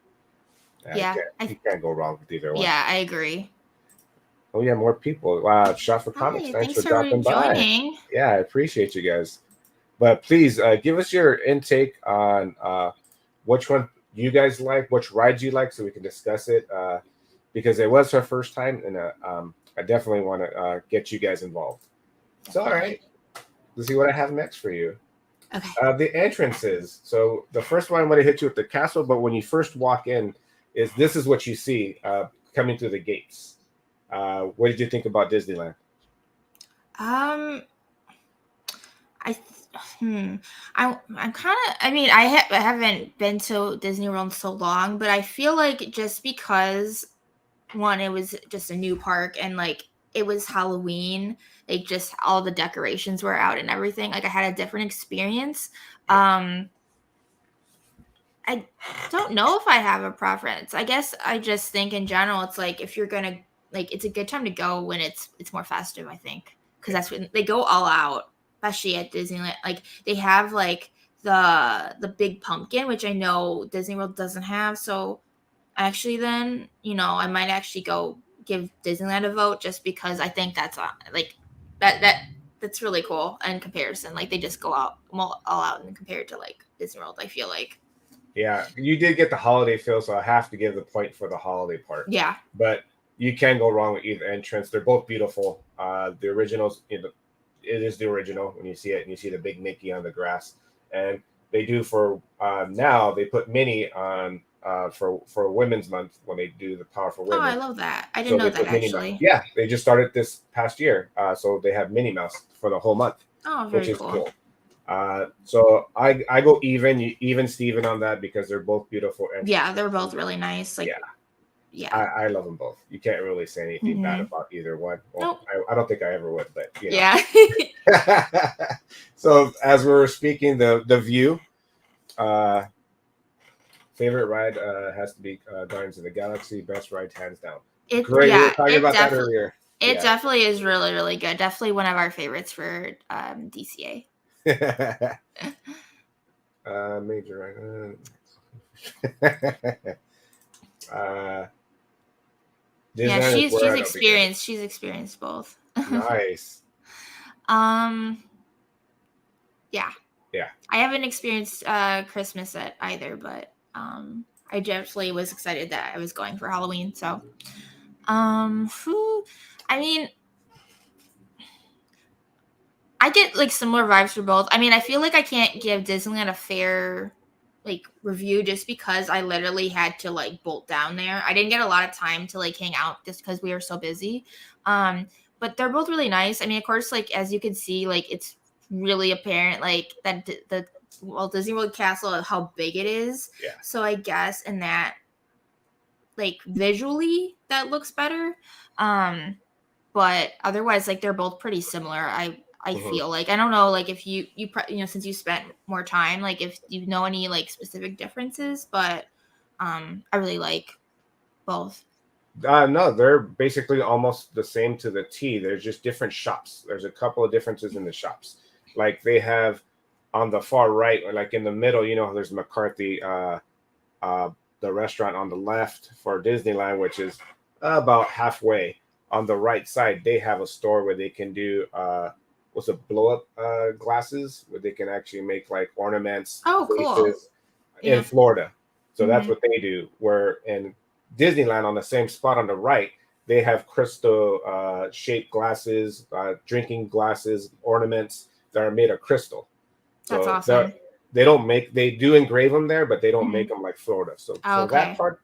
A: Yeah.
B: You can't go wrong with either one.
A: Yeah, I agree.
B: Oh, yeah, more people. Wow, Shot for Comics.
A: Hi,
B: Thanks
A: thanks
B: for dropping by.
A: joining.
B: Yeah, I appreciate you guys. But please give us your intake on which one you guys like, which rides you like, so we can discuss it. Because it was our first time, and I definitely want to get you guys involved. So, all right, let's see what I have next for you.
A: Okay.
B: The entrances. So the first one I'm going to hit you with the castle, but when you first walk in, this is what you see coming through the gates. What did you think about Disneyland?
A: I'm kind of. I mean, I haven't been to Disney World in so long, but I feel like just because one, it was just a new park, and like it was Halloween, like just all the decorations were out and everything. Like I had a different experience. I don't know if I have a preference. I guess I just think in general, it's like if you're gonna like, it's a good time to go when it's more festive. I think because that's when they go all out, especially at Disneyland. Like they have like the big pumpkin, which I know Disney World doesn't have. So actually, then I might actually go give Disneyland a vote just because I think that's like that's really cool in comparison. Like they just go out all out and compared to like Disney World. I feel like.
B: Yeah, you did get the holiday feel, so I have to give the point for the holiday part.
A: Yeah.
B: But you can go wrong with either entrance. They're both beautiful. The originals, it is the original when you see it, and you see the big Mickey on the grass. And they do for now. They put Minnie on for Women's Month when they do the Power for
A: Oh, I
B: Women.
A: love that. I didn't
B: So
A: know
B: they
A: that
B: put Minnie Mouse.
A: actually.
B: Yeah, they just started this past year. So they have Minnie Mouse for the whole month,
A: Oh,
B: which
A: very
B: is
A: cool.
B: cool. So I go even Steven on that because they're both beautiful
A: Yeah,
B: entrances.
A: they're both really nice. Like,
B: Yeah,
A: yeah.
B: I love them both. You can't really say anything bad
A: Mm-hmm.
B: about either one. Well,
A: Nope.
B: I don't think I ever would, but
A: Yeah.
B: So as we were speaking, the view, uh, favorite ride has to be Guardians of the Galaxy. Best ride hands down. Great. We were talking about that earlier.
A: It
B: Yeah.
A: definitely is really, really good. Definitely one of our favorites for DCA.
B: Major.
A: Yeah,
B: Disneyland is where I don't begin.
A: she's experienced both.
B: Nice.
A: um yeah.
B: Yeah.
A: I haven't experienced Christmas at either, but I definitely was excited that I was going for Halloween. So I mean, I get like similar vibes for both. I mean, I feel like I can't give Disneyland a fair like review just because I literally had to like bolt down there. I didn't get a lot of time to like hang out just because we were so busy. But they're both really nice. I mean, of course, like as you can see, like it's really apparent like that the Walt Disney World Castle how big it is.
B: Yeah.
A: So I guess in that like visually that looks better. But otherwise like they're both pretty similar. I feel like I don't know like if you since you spent more time like if you know any like specific differences, but I really like both.
B: No, they're basically almost the same to the T. There's just different shops. There's a couple of differences in the shops. Like they have on the far right, or like in the middle, there's McCarthy, uh, the restaurant on the left for Disneyland, which is about halfway. On the right side, they have a store where they can do what's a blow up glasses, where they can actually make like ornaments,
A: Oh, cool.
B: faces in
A: Yeah.
B: Florida. So that's
A: Mhm.
B: what they do. Where in Disneyland, on the same spot on the right, they have crystal shaped glasses, drinking glasses, ornaments that are made of crystal.
A: That's
B: So
A: awesome.
B: they do engrave them there, but they don't
A: Mhm.
B: make them like Florida. So
A: Oh,
B: for that
A: okay.
B: part,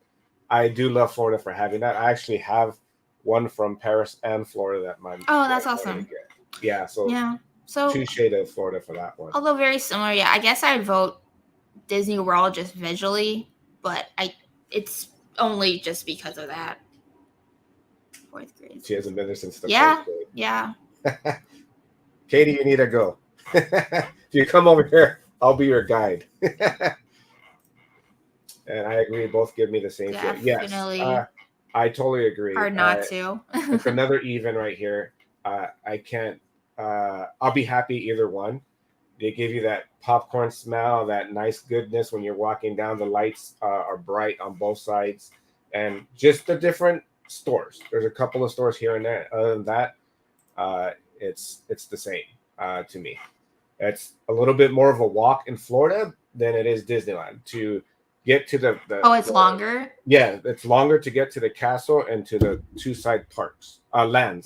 B: I do love Florida for having that. I actually have one from Paris and Florida that my
A: Oh,
B: wife
A: that's
B: wanted to
A: awesome.
B: get. Yeah, so
A: Yeah. So
B: two shade of Florida for that one.
A: although very similar, yeah, I guess I'd vote Disney World just visually, but it's only just because of that. Fourth grade.
B: She hasn't been there since the fourth
A: Yeah,
B: grade.
A: yeah.
B: Katie, you need to go. If you come over here, I'll be your guide. And I agree, both give me the same feel. Yes,
A: Definitely
B: I totally agree.
A: hard not to.
B: It's another even right here. I can't. I'll be happy either one. They give you that popcorn smell, that nice goodness when you're walking down. The lights are bright on both sides, and just the different stores. There's a couple of stores here and there. Other than that, it's the same to me. It's a little bit more of a walk in Florida than it is Disneyland to get to
A: Oh, it's longer?
B: yeah, it's longer to get to the castle and to the two side parks, lands,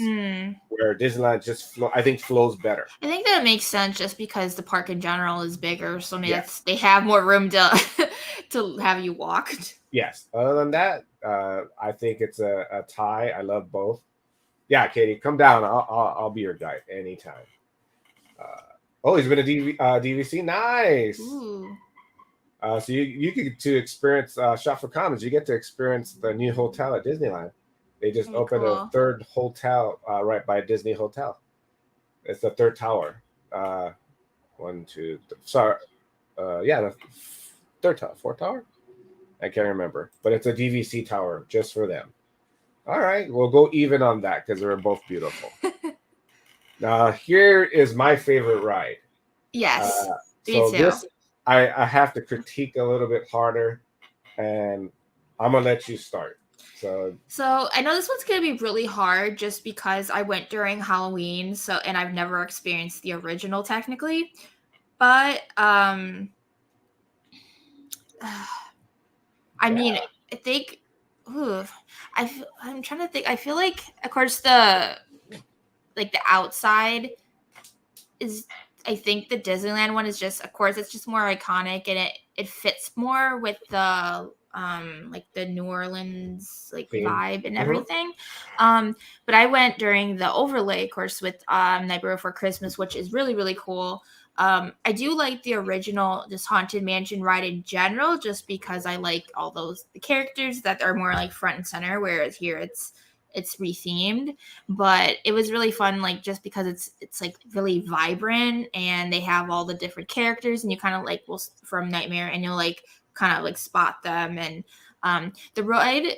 B: where Disneyland just I think flows better.
A: I think that makes sense just because the park in general is bigger, so maybe
B: Yeah.
A: they have more room to to have you walk.
B: Yes. Other than that, I think it's a tie. I love both. Yeah, Katie, come down. I'll be your guide anytime. Oh, he's been a DVC. Nice.
A: Ooh.
B: So you get to experience Shop for Commons. You get to experience the new hotel at Disneyland. They just
A: Very
B: opened a
A: cool.
B: third hotel right by Disney Hotel. It's the third tower. One, two, sorry. Yeah, the third tower, fourth tower. I can't remember, but it's a DVC tower just for them. All right, we'll go even on that because they're both beautiful. Now here is my favorite ride.
A: Yes. Me
B: So
A: too.
B: this I have to critique a little bit harder, and I'm gonna let you start.
A: So I know this one's gonna be really hard just because I went during Halloween, so and I've never experienced the original technically. But I mean, I think. Ooh, I'm trying to think. I feel like, of course, the outside is. I think the Disneyland one is just, of course, it's just more iconic, and it fits more with the like the New Orleans like
B: Theme.
A: vibe and everything. But I went during the overlay course with Nightmare Before Christmas, which is really really cool. I do like the original just Haunted Mansion ride in general, just because I like all the characters that are more like front and center, whereas here it's rethemed. But it was really fun, like just because it's like really vibrant, and they have all the different characters, and you kind of like will from Nightmare, and you'll like kind of like spot them. And the ride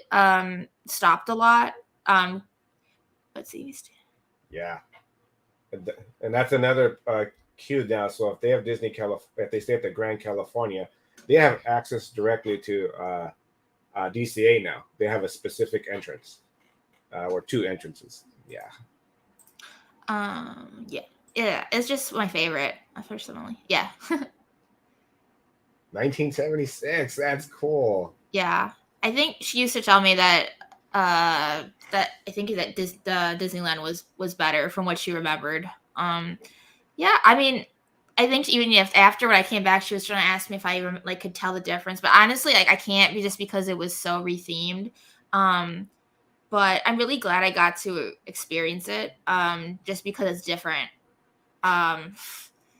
A: stopped a lot. Let's see.
B: Yeah, and that's another queue now. So if they have if they stay at the Grand California, they have access directly to DCA now. They have a specific entrance or two entrances. Yeah.
A: Yeah, it's just my favorite personally. Yeah.
B: 1976. That's cool.
A: Yeah, I think she used to tell me that that I think that the Disneyland was better from what she remembered. Yeah, I mean, I think even if after when I came back, she was trying to ask me if I like could tell the difference, but honestly, like I can't, just because it was so rethemed. Um, but I'm really glad I got to experience it. Just because it's different. Um,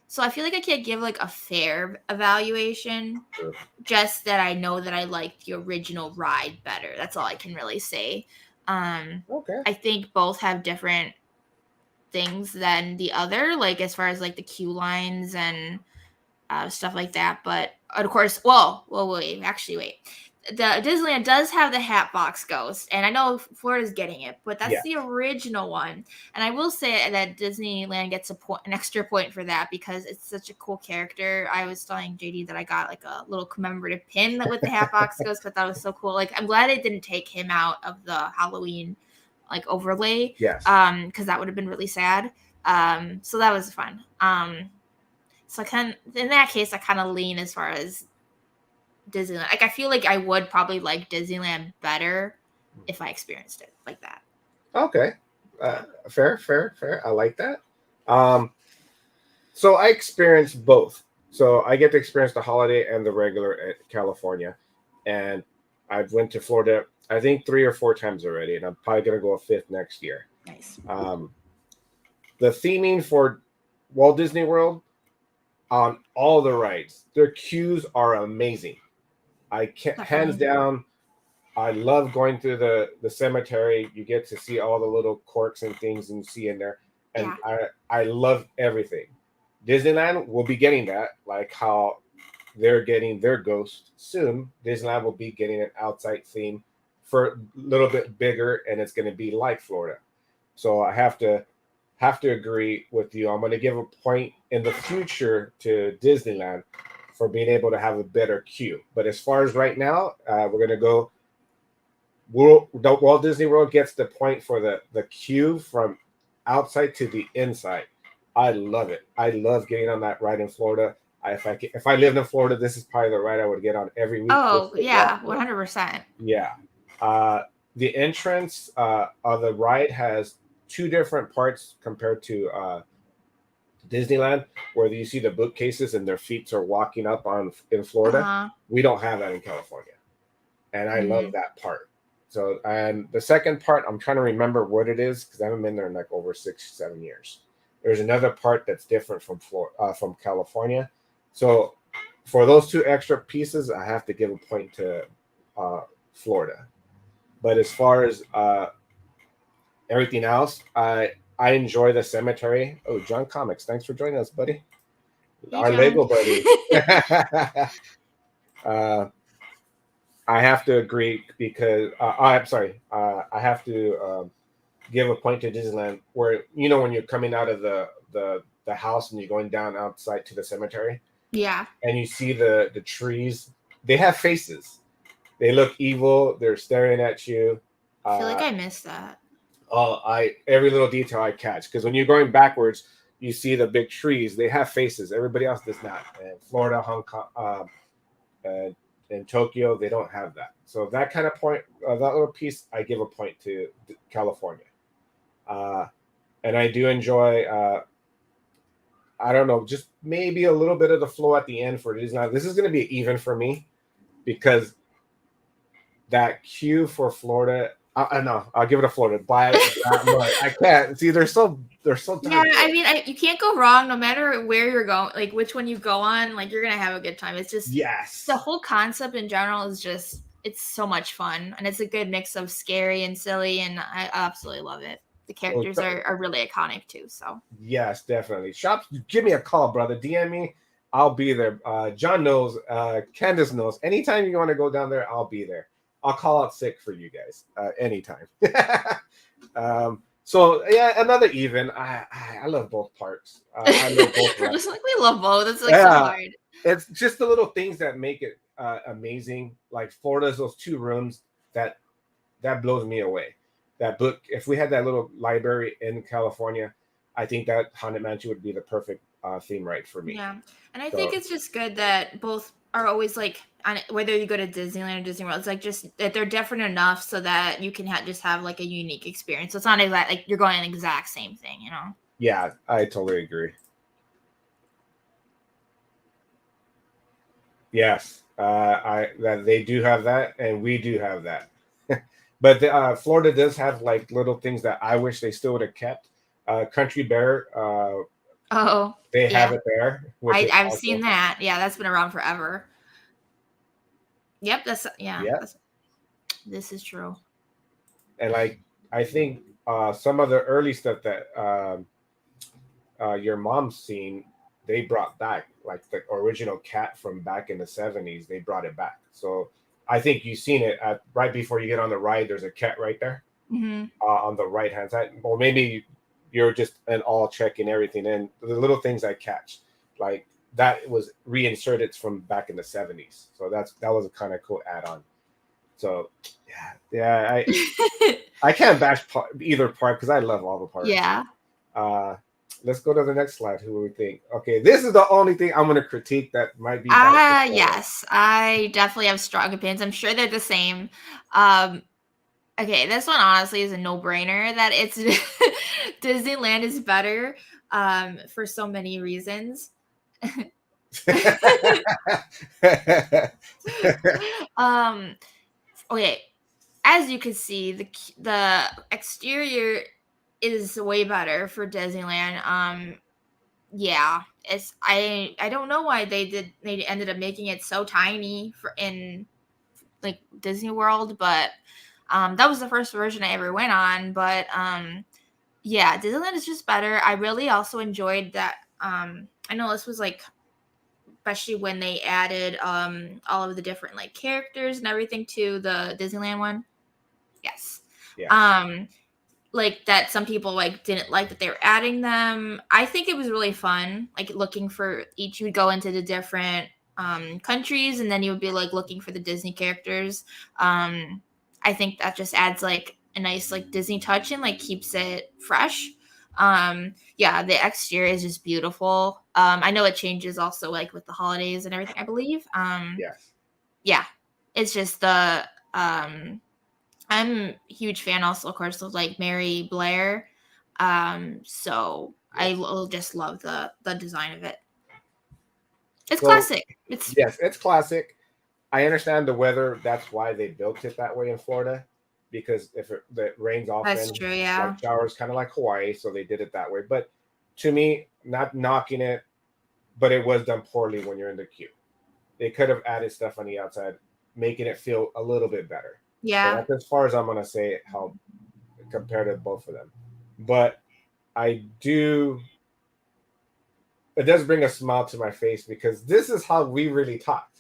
A: so I feel like I can't give like a fair evaluation,
B: Sure.
A: just that I know that I liked the original ride better. That's all I can really say.
B: Okay.
A: I think both have different things than the other, like as far as like the queue lines and stuff like that. But of course, wait, actually, wait. The Disneyland does have the Hatbox Ghost, and I know Florida's getting it, but that's
B: Yeah.
A: the original one. And I will say that Disneyland gets an extra point for that, because it's such a cool character. I was telling JD that I got like a little commemorative pin with the Hatbox Ghost, but that was so cool. Like, I'm glad they didn't take him out of the Halloween like overlay,
B: Yes.
A: because that would have been really sad. So that was fun. So in that case, I kind of lean as far as Disneyland. Like, I feel like I would probably like Disneyland better if I experienced it like that.
B: Okay. Fair. I like that. So I experienced both. So I get to experience the holiday and the regular at California, and I've went to Florida, I think 3 or 4 times already, and I'm probably gonna go a 5th next year.
A: Nice.
B: The theming for Walt Disney World on all the rides, their queues are amazing. I can't, hands down. I love going through the cemetery. You get to see all the little quirks and things and see in there, and I love everything. Disneyland will be getting that, like how they're getting their ghost soon. Disneyland will be getting an outside theme for a little bit bigger, and it's going to be like Florida. So I have to agree with you. I'm going to give a point in the future to Disneyland for being able to have a better queue. But as far as right now, we're going to go. Walt Disney World gets the point for the queue from outside to the inside. I love it. I love getting on that ride in Florida. If I lived in Florida, this is probably the ride I would get on every week.
A: Oh yeah, 100%.
B: Yeah. The entrance of the ride has 2 different parts compared to Disneyland, where you see the bookcases and their feet are walking up in Florida. We don't have that in California, and I love that part. So, and the second part, I'm trying to remember what it is because I haven't been there in like over 6-7 years. There's another part that's different from California. So, for those 2 extra pieces, I have to give a point to Florida. But as far as everything else, I enjoy the cemetery. Oh, John Comics, thanks for joining us, buddy.
A: Hey,
B: our
A: John.
B: Lego buddy. I have to agree because I'm sorry. I have to give a point to Disneyland, where when you're coming out of the house and you're going down outside to the cemetery.
A: Yeah.
B: And you see the trees. They have faces. They look evil. They're staring at you.
A: I feel like I missed that.
B: Every little detail I catch, because when you're going backwards, you see the big trees. They have faces. Everybody else does not. And Florida, Hong Kong, In Tokyo, they don't have that. So that kind of point, that little piece, I give a point to California. Uh, and I do enjoy. I don't know, just maybe a little bit of the flow at the end for Disney. This is going to be even for me because that queue for Florida. I know. I'll give it a Florida. By that much, I can't see. They're so
A: Yeah,
B: darn
A: I
B: good.
A: mean, you can't go wrong no matter where you're going, like which one you go on, like you're gonna have a good time. It's just the
B: Yes.
A: whole concept in general is just it's so much fun, and it's a good mix of scary and silly, and I absolutely love it. The
B: So,
A: characters are really iconic too. So
B: yes, definitely. Shops, give me a call, brother. DM me. I'll be there. John knows. Candice knows. Anytime you want to go down there, I'll be there. I'll call out sick for you guys anytime. So yeah, another even. I love both parks. I love both
A: we're
B: rides.
A: just like we love both. It's like so
B: Yeah,
A: hard.
B: it's just the little things that make it amazing. Like Florida's those two rooms that blows me away. That book, if we had that little library in California, I think that Haunted Mansion would be the perfect theme right for me.
A: Yeah, and I think
B: So
A: it's just good that both are always like on whether you go to Disneyland or Disney World, it's like just that they're different enough so that you can just have like a unique experience. So it's not exact like you're going an exact same thing, you know.
B: yeah, I totally agree. Yes, I that they do have that, and we do have that. But Florida does have like little things that I wish they still would have kept. Country Bear,
A: Oh,
B: they have
A: yeah.
B: it there, which is
A: I've seen
B: awesome.
A: that. Yeah, that's been around forever. Yep, that's yeah,
B: Yeah,
A: that's this is true.
B: and like I think some of the early stuff that your mom's seen, they brought back like the original cat from back in the 70s. They brought it back. So I think you've seen it at right before you get on the ride. There's a cat right there
A: Hmm.
B: on the right hand side. Or maybe you're just an all checking everything. And the little things I catch, like that was reinserted from back in the 70s. So that was a kind of cool add on. So yeah, I can't bash either park because I love all the parks.
A: Yeah.
B: Uh, let's go to the next slide. Who we think? Okay, this is the only thing I'm going to critique that might be bad for Florida.
A: Yes, I definitely have strong opinions. I'm sure they're the same. Um, okay, this one honestly is a no-brainer that it's Disneyland is better for so many reasons. um okay, as you can see, the exterior is way better for Disneyland. Yeah, it's I don't know why they ended up making it so tiny for in like Disney World, but that was the first version I ever went on. But yeah, Disneyland is just better. I really also enjoyed that. I know this was like especially when they added all of the different like characters and everything to the Disneyland one. Yes.
B: Yes.
A: Um like that some people like didn't like that they were adding them. I think it was really fun like looking for each you would go into the different countries and then you would be like looking for the Disney characters. I think that just adds like a nice like Disney touch and like keeps it fresh. Yeah, the exterior is just beautiful. I know it changes also like with the holidays and everything, I believe.
B: Yes.
A: Yeah, it's just the I'm a huge fan also, of course, of like Mary Blair. So I
B: Yes.
A: will just love the design of it. It's
B: So
A: classic. It's
B: yes, it's classic. I understand the weather. That's why they built it that way in Florida, because if it rains
A: that's
B: often,
A: true,
B: like
A: yeah.
B: showers, kind of like Hawaii, so they did it that way. But to me, not knocking it, but it was done poorly when you're in the queue. They could have added stuff on the outside, making it feel a little bit better. So
A: Yeah.
B: that's as far as I'm gonna say how compared to both of them. But I do. It does bring a smile to my face because this is how we really talked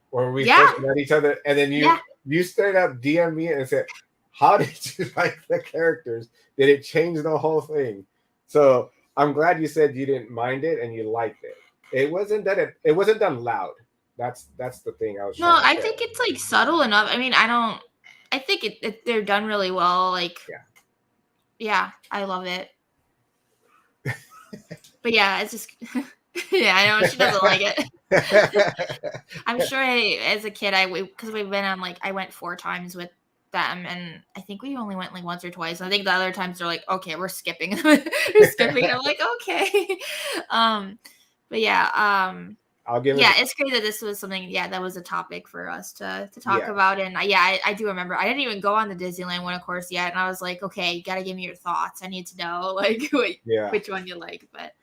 B: when we
A: Yeah.
B: first met each other, and then
A: Yeah.
B: you straight up DM me and said, "How did you like the characters? Did it change the whole thing?" So I'm glad you said you didn't mind it and you liked it. It wasn't done loud. That's the thing I was
A: No,
B: trying to
A: I
B: say.
A: think it's like subtle enough. I mean, I think they're done really well. Like,
B: Yeah.
A: yeah, I love it. But yeah, it's just Yeah, I know she doesn't like it. I'm sure as a kid, because we've been on I went 4 times with them, and I think we only went like once or twice. I think the other times they're like, okay, we're skipping, we're skipping. I'm like, okay, um, but yeah,
B: I'll give
A: yeah,
B: it.
A: it's great that this was something, yeah, that was a topic for us to talk
B: Yeah,
A: about. And yeah, I do remember I didn't even go on the Disneyland one, of course, yet, and I was like, okay, you got to give me your thoughts. I need to know
B: yeah.
A: which one you like, but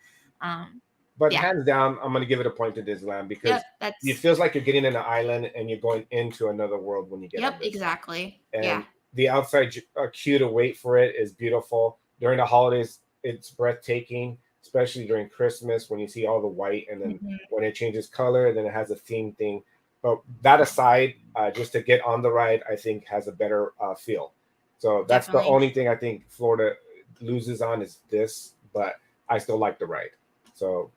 A: um,
B: But
A: yeah,
B: hands down, I'm gonna give it a point to Disneyland
A: yep,
B: because it
A: that's
B: feels like you're getting in an island and you're going into another world when you get
A: yep,
B: on this one.
A: exactly, yeah.
B: And the outside queue to wait for it is beautiful. During the holidays, it's breathtaking, especially during Christmas when you see all the white, and then
A: Mhm.
B: when it changes color, then it has a theme thing. But that aside, just to get on the ride, I think has a better feel. So that's the
A: Definitely.
B: only thing I think Florida loses on is this, but I still like the ride. So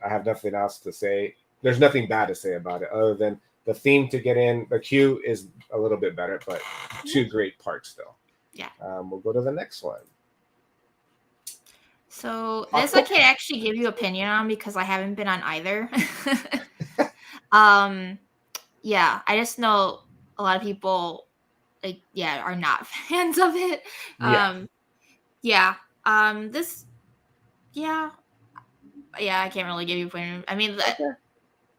B: I have nothing else to say. There's nothing bad to say about it other than the theme to get in. The queue is a little bit better, but
A: Mhm.
B: two great parts though.
A: Yeah.
B: We'll go to the next one.
A: So this I can't actually give you opinion on because I haven't been on either. um, yeah, I just know a lot of people yeah, are not fans of it.
B: Yeah.
A: Yeah. This yeah, yeah, I can't really give you opinion. I mean,
B: Okay.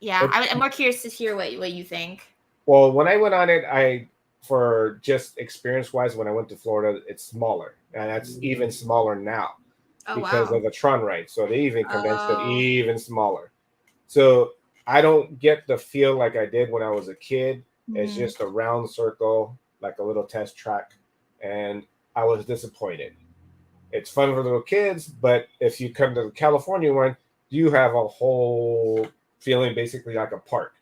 A: yeah,
B: It,
A: I'm more curious to hear what you think.
B: well, when I went on it, for just experience wise, when I went to Florida, it's smaller, and that's even smaller now
A: Oh
B: because
A: wow.
B: of the Tron ride. So they even condensed it
A: Oh.
B: even smaller. So I don't get the feel like I did when I was a kid. It's
A: Mhm.
B: just a round circle, like a little test track, and I was disappointed. It's fun for little kids, but if you come to the California one, you have a whole feeling basically like a park.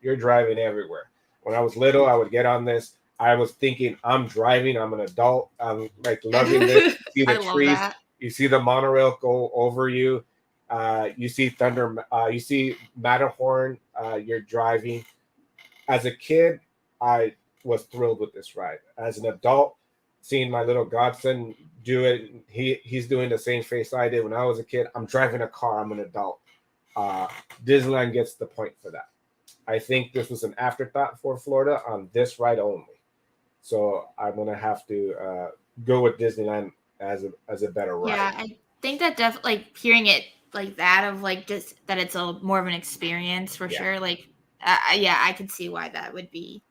B: You're driving everywhere. When I was little, I would get on this. I was thinking, I'm driving. I'm an adult. I'm like loving this. You see the
A: I love
B: trees.
A: that.
B: You see the monorail go over you. You see thunder. You see Matterhorn. You're driving. As a kid, I was thrilled with this ride. As an adult, seeing my little godson do it, he's doing the same face I did when I was a kid. I'm driving a car. I'm an adult. Uh, Disneyland gets the point for that. I think this was an afterthought for Florida on this ride only. So I'm gonna have to go with Disneyland as a better ride.
A: Yeah, I think that like hearing it like that of like just that it's a more of an experience for
B: Yeah,
A: sure. Like, yeah, I could see why that would be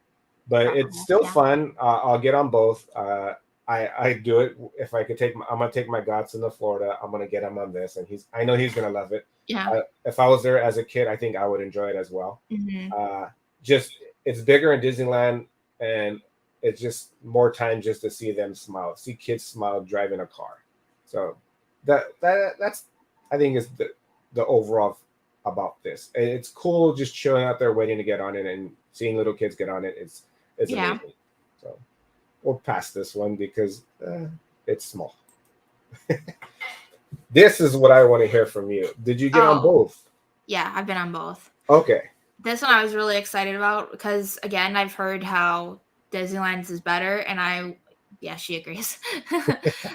B: but it's
A: preferable.
B: still
A: Yeah,
B: fun. I'll get on both. I do it if I could take. I'm gonna take my Godson to Florida. I'm gonna get him on this, and I know he's gonna love it.
A: yeah,
B: If I was there as a kid, I think I would enjoy it as well.
A: hmm
B: Uh, just it's bigger in Disneyland, and it's just more time just to see them smile, see kids smile driving a car. So that's I think is the overall about this. It's cool just chilling out there waiting to get on it and seeing little kids get on it. It's
A: yeah.
B: amazing. So we'll pass this one because it's small. This is what I want to hear from you. Did you get on
A: Oh,
B: both?
A: yeah, I've been on both.
B: Okay.
A: This one I was really excited about because again, I've heard how Disneyland's is better, and yeah, she agrees.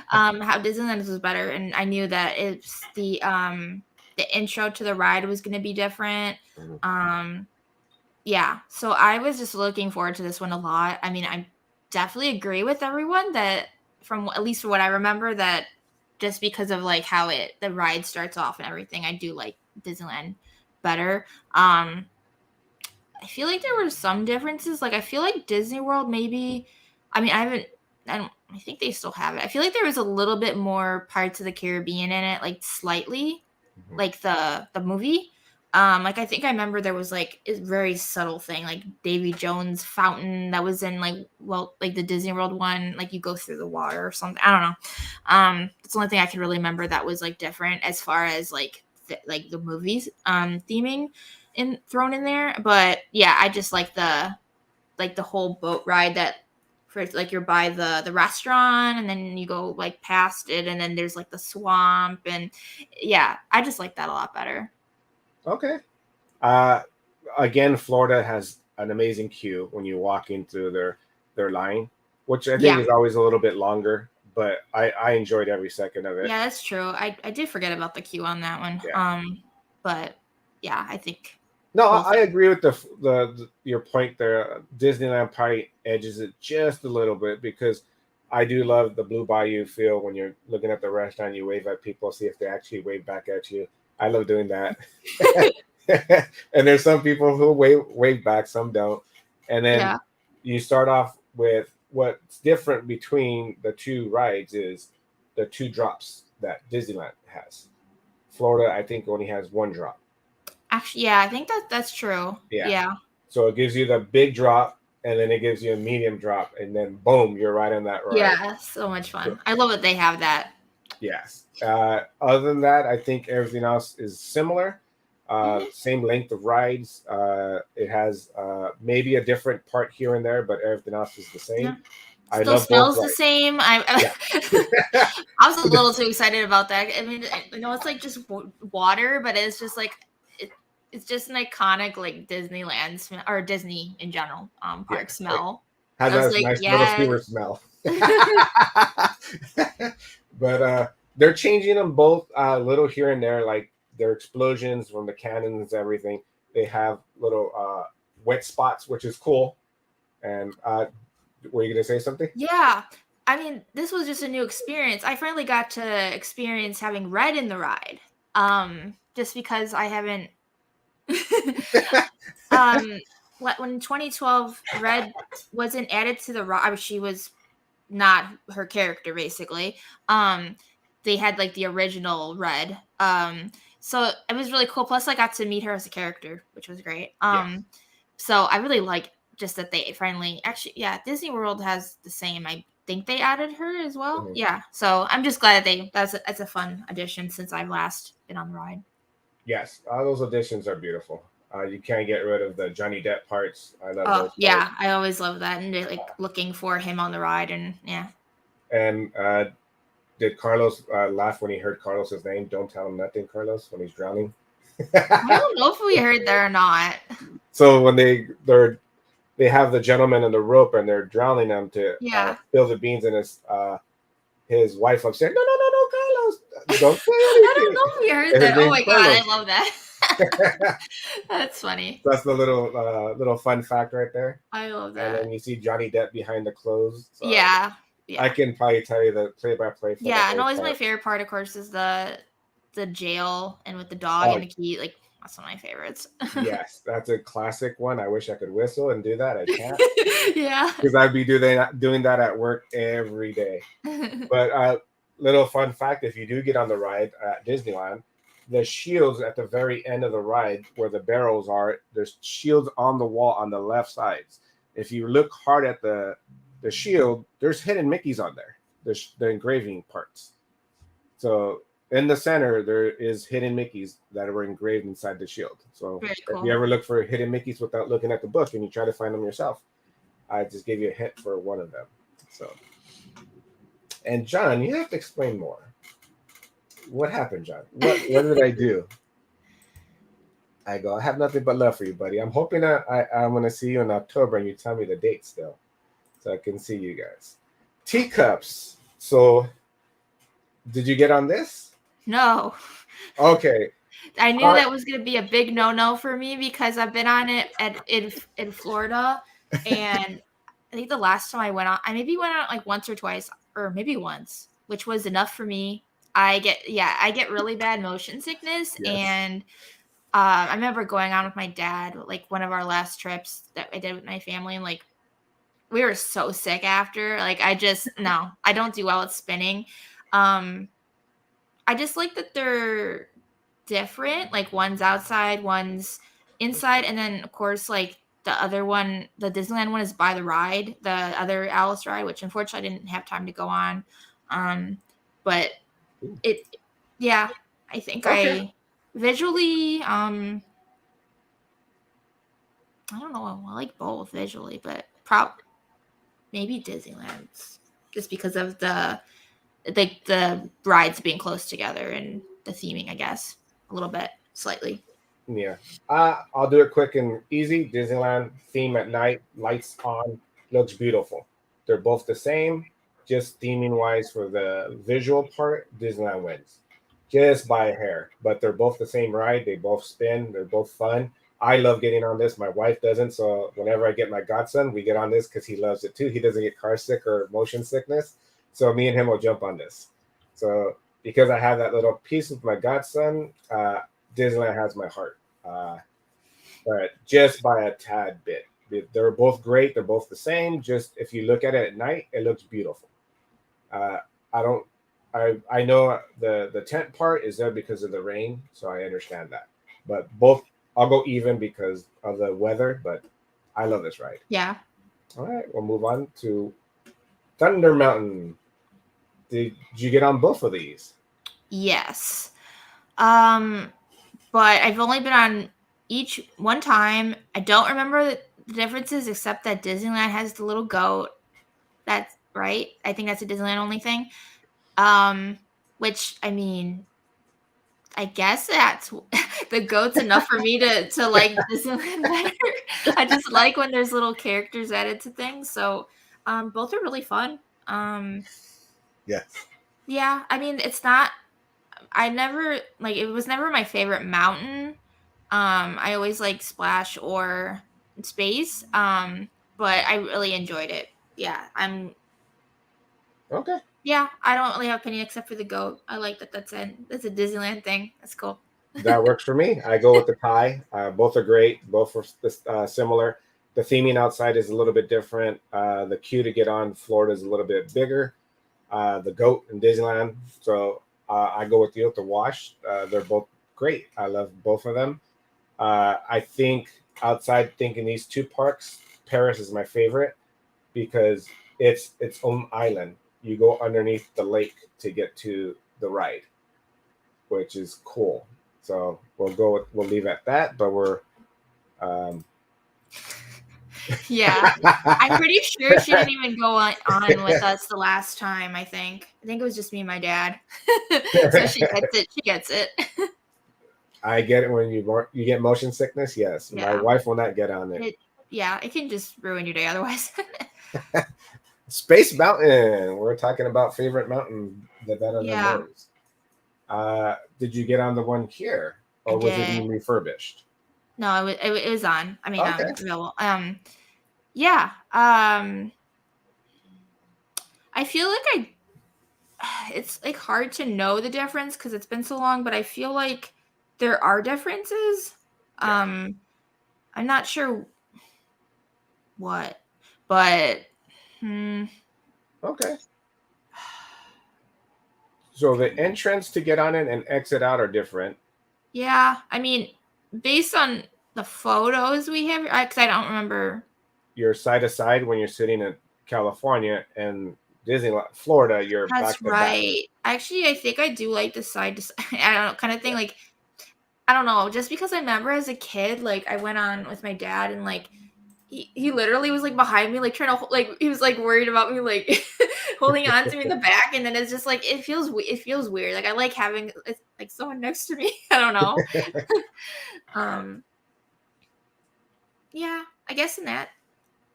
A: How Disneyland's was better, and I knew that it's the intro to the ride was going to be different.
B: Mhm.
A: Um, Yeah, so I was just looking forward to this one a lot. I mean, I definitely agree with everyone that from at least from what I remember that just because of like how the ride starts off and everything, I do like Disneyland better. Um I feel like there were some differences. Like I feel like Disney World maybe I mean, I think they still have it. I feel like there was a little bit more Parts of the Caribbean in it, like slightly,
B: Mhm.
A: like the movie. Like I think I remember there was like a very subtle thing, like Davy Jones fountain that was in like the Disney World one, like you go through the water or something. I don't know. That's the only thing I can really remember that was like different as far as like like the movies theming in thrown in there. But yeah, I just like the whole boat ride that for like you're by the restaurant and then you go like past it and then there's like the swamp and yeah, I just like that a lot better.
B: Okay. Uh, Again, Florida has an amazing queue when you walk into their line, which I think
A: Yeah.
B: is always a little bit longer, but I enjoyed every second of it.
A: Yeah, that's true. I did forget about the queue on that one.
B: Yeah.
A: But yeah, I think
B: No,
A: both.
B: I agree with the your point there. Disneyland probably edges it just a little bit because I do love the Blue Bayou feel when you're looking at the restaurant. You wave at people, see if they actually wave back at you. I love doing that. And there's some people who wave back, some don't. And then
A: Yeah.
B: you start off with what's different between the two rides is the two drops that Disneyland has. Florida, I think, only has one drop.
A: Actually, yeah, I think that's true.
B: Yeah.
A: Yeah.
B: So it gives you the big drop and then it gives you a medium drop and then boom, you're right on that ride.
A: Yeah, so much
B: So,
A: fun. I love that they have that.
B: yes. Other than that, I think everything else is similar.
A: Mhm.
B: Same length of rides. It has maybe a different part here and there, but everything else is the
A: Yeah.
B: same. I
A: Still
B: love both
A: smells the
B: rides.
A: same.
B: Yeah.
A: I was a little too excited about that. I mean, I know it's like just water, but it's just like it's just an iconic like Disneyland smell or Disney in general
B: Yeah.
A: park smell.
B: Has
A: I was
B: a
A: like,
B: nice little
A: yes.
B: sewer smell. But they're changing them both a little here and there, like their explosions from the cannons, everything. They have little wet spots, which is cool. And were you gonna say something?
A: Yeah. I mean, this was just a new experience. I finally got to experience having red in the ride. Just because I haven't um when in 2012 Red wasn't added to the ride, she was not her character basically. They had like the original Red. So it was really cool. Plus I got to meet her as a character, which was great.
B: Yes.
A: So I really like just that they finally actually yeah, Disney World has the same. I think they added her as well.
B: Mhm.
A: Yeah. So I'm just glad that that's a fun addition since I've last been on the ride.
B: Yes, all those additions are beautiful. You can't get rid of the Johnny Depp parts. I love
A: Oh
B: those parts.
A: yeah, I always love that and like looking for him on the ride and yeah.
B: And did Carlos laugh when he heard Carlos's name? Don't tell him nothing, Carlos, when he's drowning.
A: I don't know if we heard that or not.
B: So when they have the gentleman in the rope and they're drowning him to
A: Yeah.
B: spill the beans, and his wife upstairs. No, no, no, no, Carlos, don't say
A: I don't
B: anything.
A: know if we heard
B: And his
A: that. Oh
B: name's
A: my god, I
B: Carlos.
A: love that. That's funny.
B: That's the little fun fact right there.
A: I love
B: And then
A: that.
B: you see Johnny Depp behind the clothes. So
A: Yeah.
B: I
A: Yeah.
B: can probably tell you the play-by-play for the
A: Yeah, and
B: whole
A: always my
B: park.
A: favorite part, of course, is the jail and with the dog
B: Oh
A: and the key. Like that's one of my favorites.
B: yes, that's a classic one. I wish I could whistle and do that. I can't
A: Yeah.
B: because I'd be doing that at work every day. But little fun fact: if you do get on the ride at Disneyland, the shields at the very end of the ride, where the barrels are, there's shields on the wall on the left sides. If you look hard at the shield, there's hidden Mickeys on there. There's the engraving parts. So in the center, there is hidden Mickeys that were engraved inside the shield. So
A: Very
B: if you
A: cool.
B: ever look for hidden Mickeys without looking at the book and you try to find them yourself, I just gave you a hint for one of them. So, and John, you have to explain more. What happened, John? What did I do? I go, I have nothing but love for you, buddy. I'm hoping that I'm going to see you in October and you tell me the date still so I can see you guys. Teacups. So, did you get on this?
A: No.
B: Okay.
A: I knew that was going to be a big no-no for me because I've been on it in Florida, and I think the last time I went on, I maybe went on like once or twice, or maybe once, which was enough for me. I get really bad motion sickness,
B: Yes.
A: and I remember going on with my dad, like one of our last trips that I did with my family, and like we were so sick after. Like I just no, I don't do well at spinning. Um, I just like that they're different. Like one's outside, one's inside, and then of course like the other one, the Disneyland one is by the ride, the other Alice ride, which unfortunately I didn't have time to go on. But it yeah, I think
B: Okay.
A: I visually I don't know, I like both visually, but maybe Disneyland's just because of the rides being close together and the theming, I guess, a little bit, slightly.
B: Yeah. I'll do it quick and easy. Disneyland theme at night, lights on, looks beautiful. They're both the same, just theming wise for the visual part, Disneyland wins. just by a hair. But they're both the same ride. They both spin. They're both fun. I love getting on this. My wife doesn't. So whenever I get my godson, we get on this because he loves it too. He doesn't get car sick or motion sickness. So me and him will jump on this. So because I have that little piece with my godson, Disneyland has my heart. But just by a tad bit. They're both great. They're both the same. Just if you look at it at night, it looks beautiful. Uh, I don't. I know the tent part is there because of the rain, so I understand that. But both, I'll go even because of the weather. But I love this ride.
A: Yeah.
B: All right, we'll move on to Thunder Mountain. Did you get on both of these?
A: Yes. But I've only been on each one time. I don't remember the differences except that Disneyland has the little goat. That's right. I think that's a Disneyland only thing. Which I mean, I guess that's the goat's enough for me to like Disneyland better. I just like when there's little characters added to things. So, both are really fun.
B: Yes.
A: Yeah, I mean, it's not. I never like it was never my favorite mountain. I always like Splash or Space. But I really enjoyed it. Yeah,
B: Okay.
A: yeah, I don't really have a opinion except for the goat. I like that. That's a Disneyland thing. That's cool.
B: That works for me. I go with the tie. Both are great. Both are similar. The theming outside is a little bit different. The queue to get on Florida is a little bit bigger. The goat in Disneyland. So I go with you with the wash. They're both great. I love both of them. I think outside thinking these two parks, Paris is my favorite because it's its own island. You go underneath the lake to get to the ride, which is cool. So we'll leave at that, but we're um
A: Yeah, I'm pretty sure she didn't even go on with us the last time. I think it was just me and my dad. So she gets it. She gets it.
B: I get it when you get motion sickness. Yes, my
A: Yeah.
B: wife will not get on it.
A: Yeah, it can just ruin your day otherwise.
B: Space Mountain. We're talking about favorite mountain, the better than
A: Yeah,
B: those. Did you get on the one here,
A: I
B: or was it
A: did.
B: being refurbished?
A: No, it was on. I mean,
B: Okay.
A: available. Yeah. I feel like it's like hard to know the difference because it's been so long, but I feel like there are differences.
B: Yeah.
A: I'm not sure what, but hmm,
B: Okay. So the entrance to get on it and exit out are different.
A: yeah. I mean, based on the photos we have, because I don't remember.
B: You're side to side when you're sitting in California, and Disneyland, Florida, you're
A: That's
B: back to back.
A: right. Actually, I think I do like the side to side. I don't know, kind of thing. Like, I don't know, just because I remember as a kid, like I went on with my dad and like he literally was like behind me, like trying to like he was like worried about me, like holding on to me in the back, and then it's just like it feels weird. Like I like having it's like someone next to me. I don't know. um, yeah, I guess in that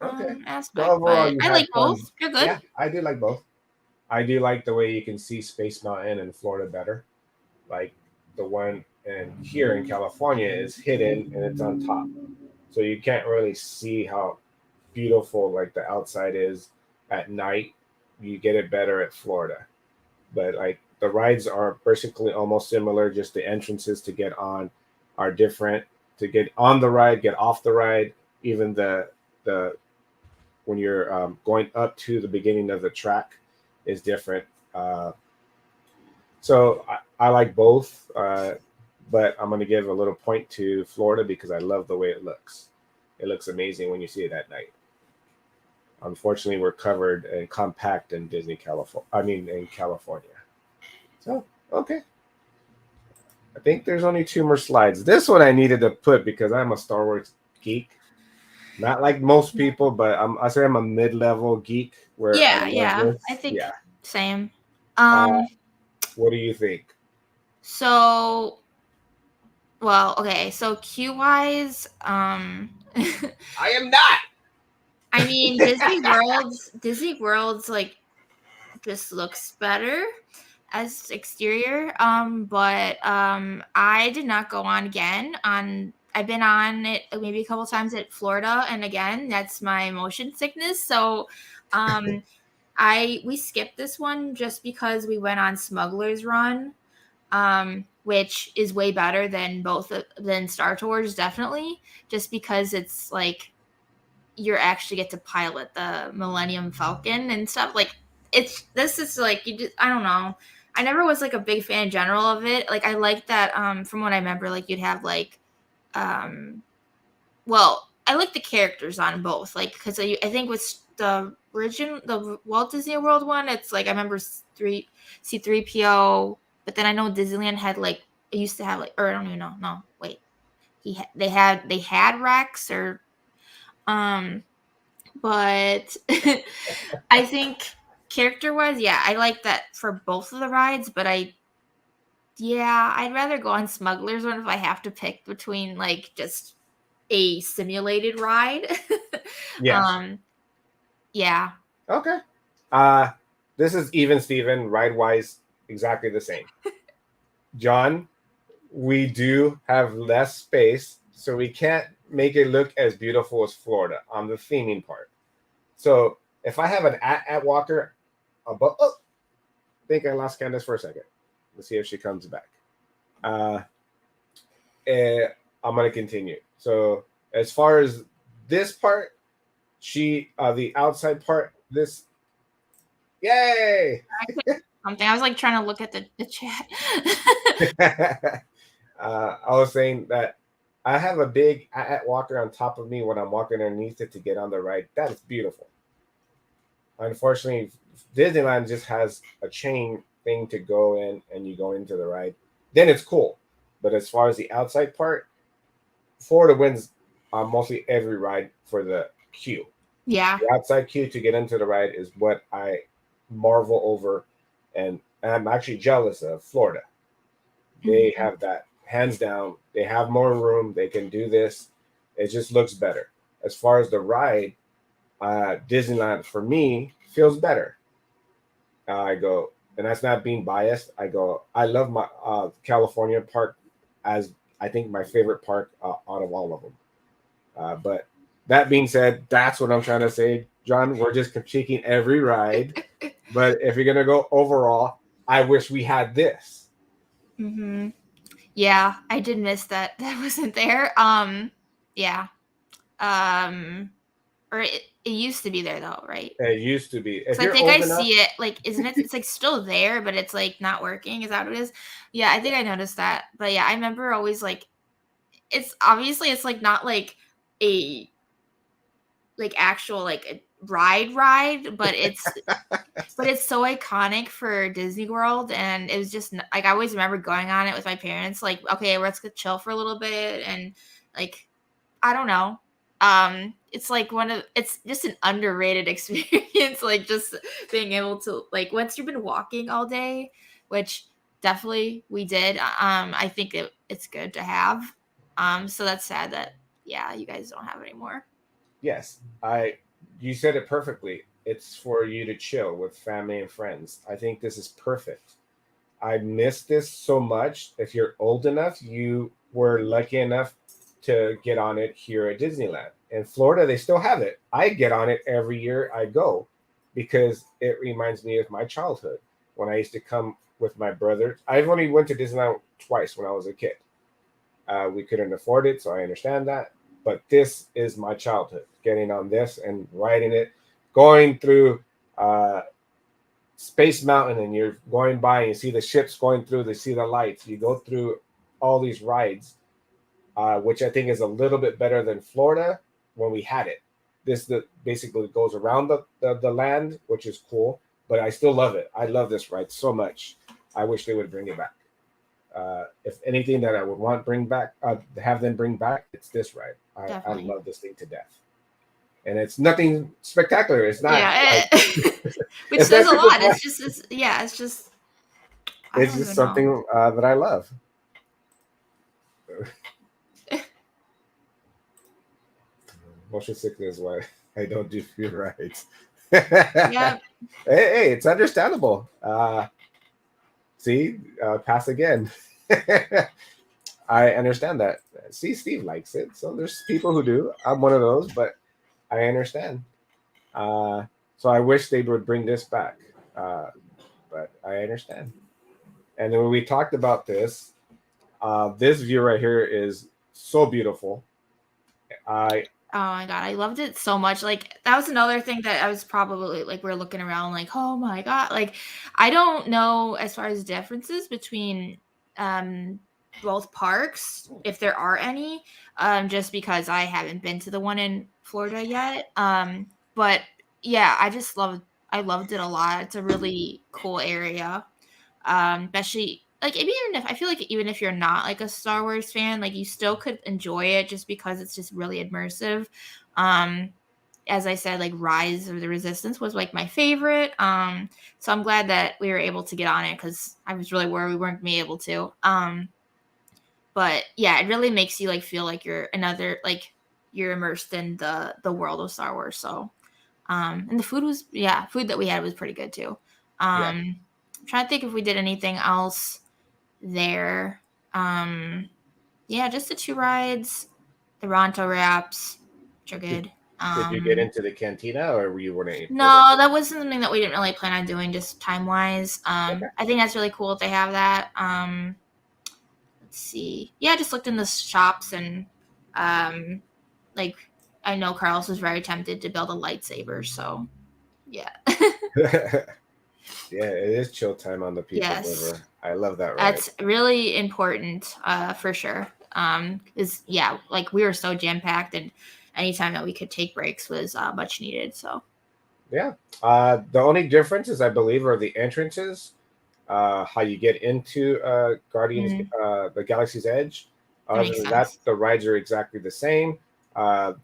B: Okay. So
A: aspect,
B: overall,
A: but
B: you
A: I
B: had
A: like both.
B: fun.
A: They're good.
B: Yeah, I do like both. I do like the way you can see Space Mountain in Florida better. Like the one in here in California is hidden and it's on top, so you can't really see how beautiful like the outside is at night. You get it better at Florida, but like the rides are basically almost similar. Just the entrances to get on are different. To get on the ride, get off the ride, even the when you're going up to the beginning of the track is different. So I like both, but I'm going to give a little point to Florida because I love the way it looks. It looks amazing when you see it at night. Unfortunately, we're covered and compact in Disney California. I mean, in California. So okay, I think there's only two more slides. This one I needed to put because I'm a Star Wars geek. Not like most people, but I say I'm a mid-level geek where I
A: Yeah,
B: love
A: yeah. I
B: this.
A: think
B: Yeah.
A: same.
B: Uh,
A: Um,
B: what do you think?
A: so well, okay, so Q wise,
B: I am not.
A: I mean Disney World's like just looks better. as exterior. But I did not go on again. I've been on it maybe a couple times at Florida, and again, that's my motion sickness. So, we skipped this one just because we went on Smuggler's Run, which is way better than than Star Tours, definitely, just because it's like you actually get to pilot the Millennium Falcon and stuff. Like this is like you just I don't know. I never was like a big fan in general of it. Like I like that from what I remember, like you'd have like well, I like the characters on both. Like because I think with the Walt Disney World one, it's like I remember C3PO, but then I know Disneyland had like it used to have like or I don't even know. No, wait. They had Rex or um but I think character wise, yeah, I like that for both of the rides, but I'd rather go on Smuggler's Run if I have to pick between like just a simulated ride.
B: Yes.
A: Yeah.
B: Okay. This is even Steven, ride wise, exactly the same. John, we do have less space, so we can't make it look as beautiful as Florida on the theming part. So if I have an at walker above, I think I lost Candis for a second. Let's see if she comes back. I'm gonna continue. So as far as this part, the outside part, this, yay!
A: Something. I was like trying to look at the chat.
B: I was saying that I have a big at walker on top of me when I'm walking underneath it to get on the ride. That is beautiful. Unfortunately, Disneyland just has a chain thing to go in and you go into the ride. Then it's cool. But as far as the outside part, Florida wins on mostly every ride for the queue.
A: Yeah.
B: The outside queue to get into the ride is what I marvel over, and I'm actually jealous of Florida. They have that hands down. They have more room. They can do this. It just looks better. As far as the ride, Disneyland for me feels better. I go, and that's not being biased. I go, I love my California park as I think my favorite park out of all of them. But that being said, that's what I'm trying to say, John. We're just critiquing every ride. But if you're gonna go overall, I wish we had this.
A: Yeah, I did miss that. That wasn't there. Yeah. Or it used to be there though, right?
B: It used to be. If
A: So I
B: you're
A: think
B: old
A: I
B: enough,
A: see it. Like, isn't it? It's like still there, but it's like not working. Is that what it is? Yeah, I think I noticed that. But yeah, I remember always like it's obviously it's like not like a like actual like a ride, but it's so iconic for Disney World, and it was just like I always remember going on it with my parents. Like, okay, let's go chill for a little bit, and like I don't know. It's like it's just an underrated experience. Like just being able to like once you've been walking all day, which definitely we did. I think it's good to have. So that's sad that yeah, you guys don't have it anymore.
B: yes, you said it perfectly. It's for you to chill with family and friends. I think this is perfect. I miss this so much. If you're old enough, you were lucky enough to get on it here at Disneyland. In Florida, they still have it. I get on it every year I go because it reminds me of my childhood when I used to come with my brother. I've only went to Disneyland twice when I was a kid. We couldn't afford it, so I understand that. But this is my childhood, getting on this and riding it, going through Space Mountain, and you're going by and you see the ships going through, they see the lights. You go through all these rides, which I think is a little bit better than Florida when we had it. This basically goes around the land, which is cool, but I still love it. I love this ride so much. I wish they would bring it back. If anything that I would want have them bring back, it's this ride. I love this thing to death, and it's nothing spectacular. It's not.
A: Yeah, which says a lot. It's just
B: it's just something that I love. Motion sickness is why I don't do food rides.
A: Yeah.
B: Hey, it's understandable. See, pass again. I understand that. See, Steve likes it. So there's people who do. I'm one of those, but I understand. Uh, so I wish they would bring this back. Uh, but I understand. And then when we talked about this, this view right here is so beautiful. I
A: Oh my god, I loved it so much. Like that was another thing that I was probably like we're looking around like, "Oh my god." Like I don't know as far as differences between um both parks if there are any just because I haven't been to the one in Florida yet. But yeah, I loved it a lot. It's a really cool area. Especially like even if I feel like even if you're not like a Star Wars fan, like you still could enjoy it just because it's just really immersive. Um, as I said, like Rise of the Resistance was like my favorite. So I'm glad that we were able to get on it because I was really worried we weren't gonna be able to. But yeah, it really makes you like feel like you're another like you're immersed in the world of Star Wars. So and the food was food that we had was pretty good too.
B: yeah,
A: I'm trying to think if we did anything else there. Yeah, just the two rides, the Ronto wraps, which are
B: did,
A: good.
B: did you get into the cantina or were you weren't able to?
A: No, that wasn't something that we didn't really plan on doing, just time wise.
B: Okay.
A: I think that's really cool that they have that. Let's see. Yeah, I just looked in the shops and um, like I know Carlos was very tempted to build a lightsaber, so yeah.
B: Yeah, it is chill time on the People
A: Yes.
B: Mover. I love that ride.
A: That's really important, for sure. Is yeah, like we were so jam packed, and anytime that we could take breaks was much needed. So
B: Yeah. The only differences I believe are the entrances, how you get into Guardians,
A: mm,
B: the Galaxy's Edge.
A: that
B: Other
A: makes
B: than that,
A: sense.
B: the rides are exactly the same.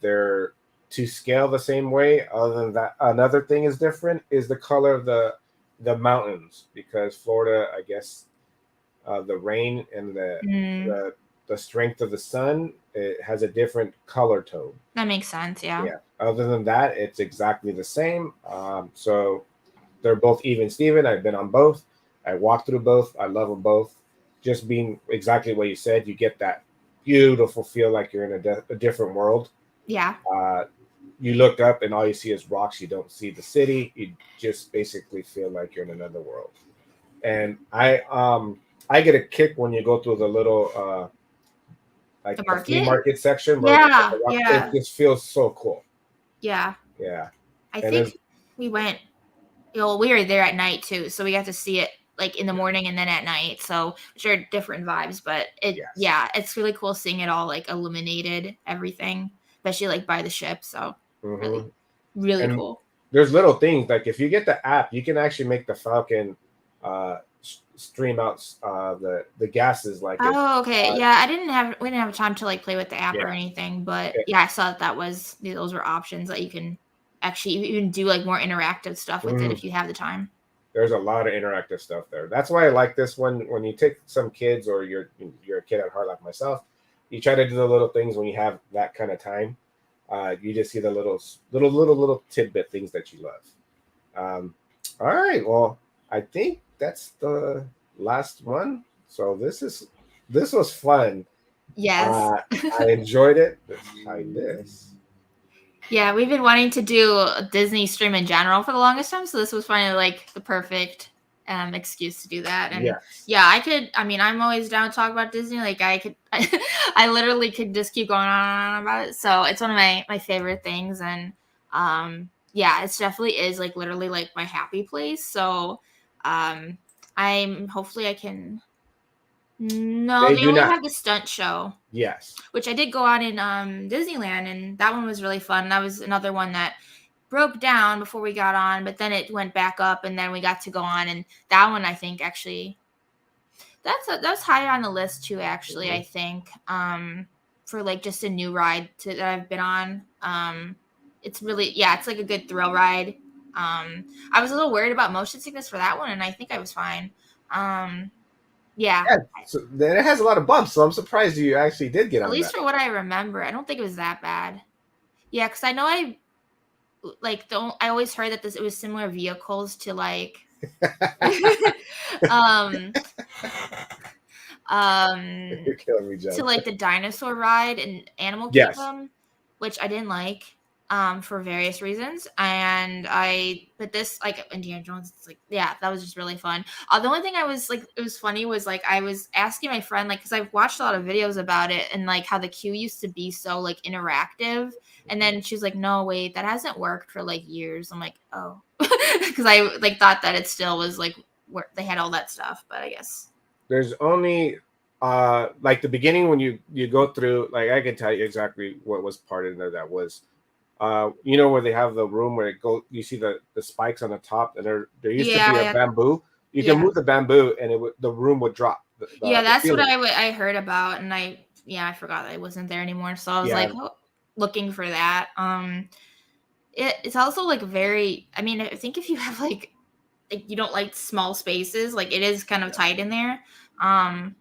B: They're to scale the same way. Other than that, another thing is different is the color of the mountains because Florida, I guess, the rain and
A: Mm,
B: the the strength of the sun, it has a different color tone.
A: that makes sense. Yeah.
B: Yeah. Other than that, it's exactly the same. So they're both even Steven. I've been on both. I walked through both. I love them both. Just being exactly what you said, you get that beautiful feel like you're in a different world.
A: Yeah.
B: Uh, you look up and all you see is rocks. You don't see the city. You just basically feel like you're in another world. And I get a kick when you go through the little
A: The
B: like the flea
A: market.
B: market section where
A: Yeah.
B: it
A: Yeah.
B: just feels so cool.
A: Yeah.
B: Yeah.
A: I
B: And there's
A: think we went. Well, we were there at night too, so we got to see it like in the
B: yeah,
A: morning and then at night. So which are different vibes, but
B: yes.
A: it's really cool seeing it all like illuminated everything, especially like by the ship. So really,
B: Hmm.
A: really
B: And
A: cool.
B: there's little things like if you get the app, you can actually make the Falcon stream out the gases like it.
A: Oh, okay.
B: Uh,
A: Yeah, we didn't have time to like play with the app
B: yeah,
A: or anything, but
B: it-
A: yeah, I saw that those were options that you can actually even do like more interactive stuff with it
B: mhm.
A: if you have the time.
B: There's a lot of interactive stuff there. That's why I like this one. When you take some kids or you're a kid at heart like myself, you try to do the little things when you have that kind of time. You just see the little tidbit things that you love. Um, all right. Well, I think that's the last one. So this was fun.
A: Yes.
B: Uh, I enjoyed it. Let's hide this.
A: Yeah, we've been wanting to do a Disney stream in general for the longest time, so this was finally like the perfect excuse to do that. And
B: Yes.
A: yeah, I mean, I'm always down to talk about Disney. Like I literally could just keep going on and on about it. So it's one of my favorite things, and yeah, it definitely is like literally like my happy place. So um, I'm hopefully I can. No,
B: They
A: they
B: do
A: only
B: not.
A: have the stunt show,
B: Yes.
A: which I did go on in Disneyland, and that one was really fun. That was another one that broke down before we got on, but then it went back up, and then we got to go on, and that one I think actually that's higher on the list too. Actually,
B: Mhm.
A: I think for like just a new ride that I've been on. It's really it's like a good thrill ride. I was a little worried about motion sickness for that one, and I think I was fine. Um, yeah,
B: Yeah. So then it has a lot of bumps. So I'm surprised you actually did get
A: at
B: on
A: least
B: that.
A: for what I remember, I don't think it was that bad. Yeah, because I know I always heard that this it was similar vehicles to like um, um,
B: You're killing me,
A: to
B: John.
A: like the dinosaur ride in Animal
B: Yes.
A: Kingdom, which I didn't like for various reasons. But this like Indiana Jones, it's like yeah, that was just really fun. The only thing I was like, it was funny was like I was asking my friend like because I've watched a lot of videos about it and like how the queue used to be so like interactive, and then she's like, no, wait, that hasn't worked for like years. I'm like, oh, because I like thought that it still was like where they had all that stuff, but I guess.
B: There's only like the beginning when you go through, like I can tell you exactly what was part in there that was you know where they have the room where it go you see the spikes on the top, and there used to
A: Yeah,
B: be a
A: yeah,
B: bamboo. You can
A: yeah.
B: move the bamboo and the room would drop
A: Yeah,
B: the
A: that's what
B: ceiling.
A: I heard about, and I forgot that it wasn't there anymore. So I was like
B: Yeah,
A: oh, looking for that. It's also like very. I mean, I think if you have like you don't like small spaces, like it is kind of tight in there. Um,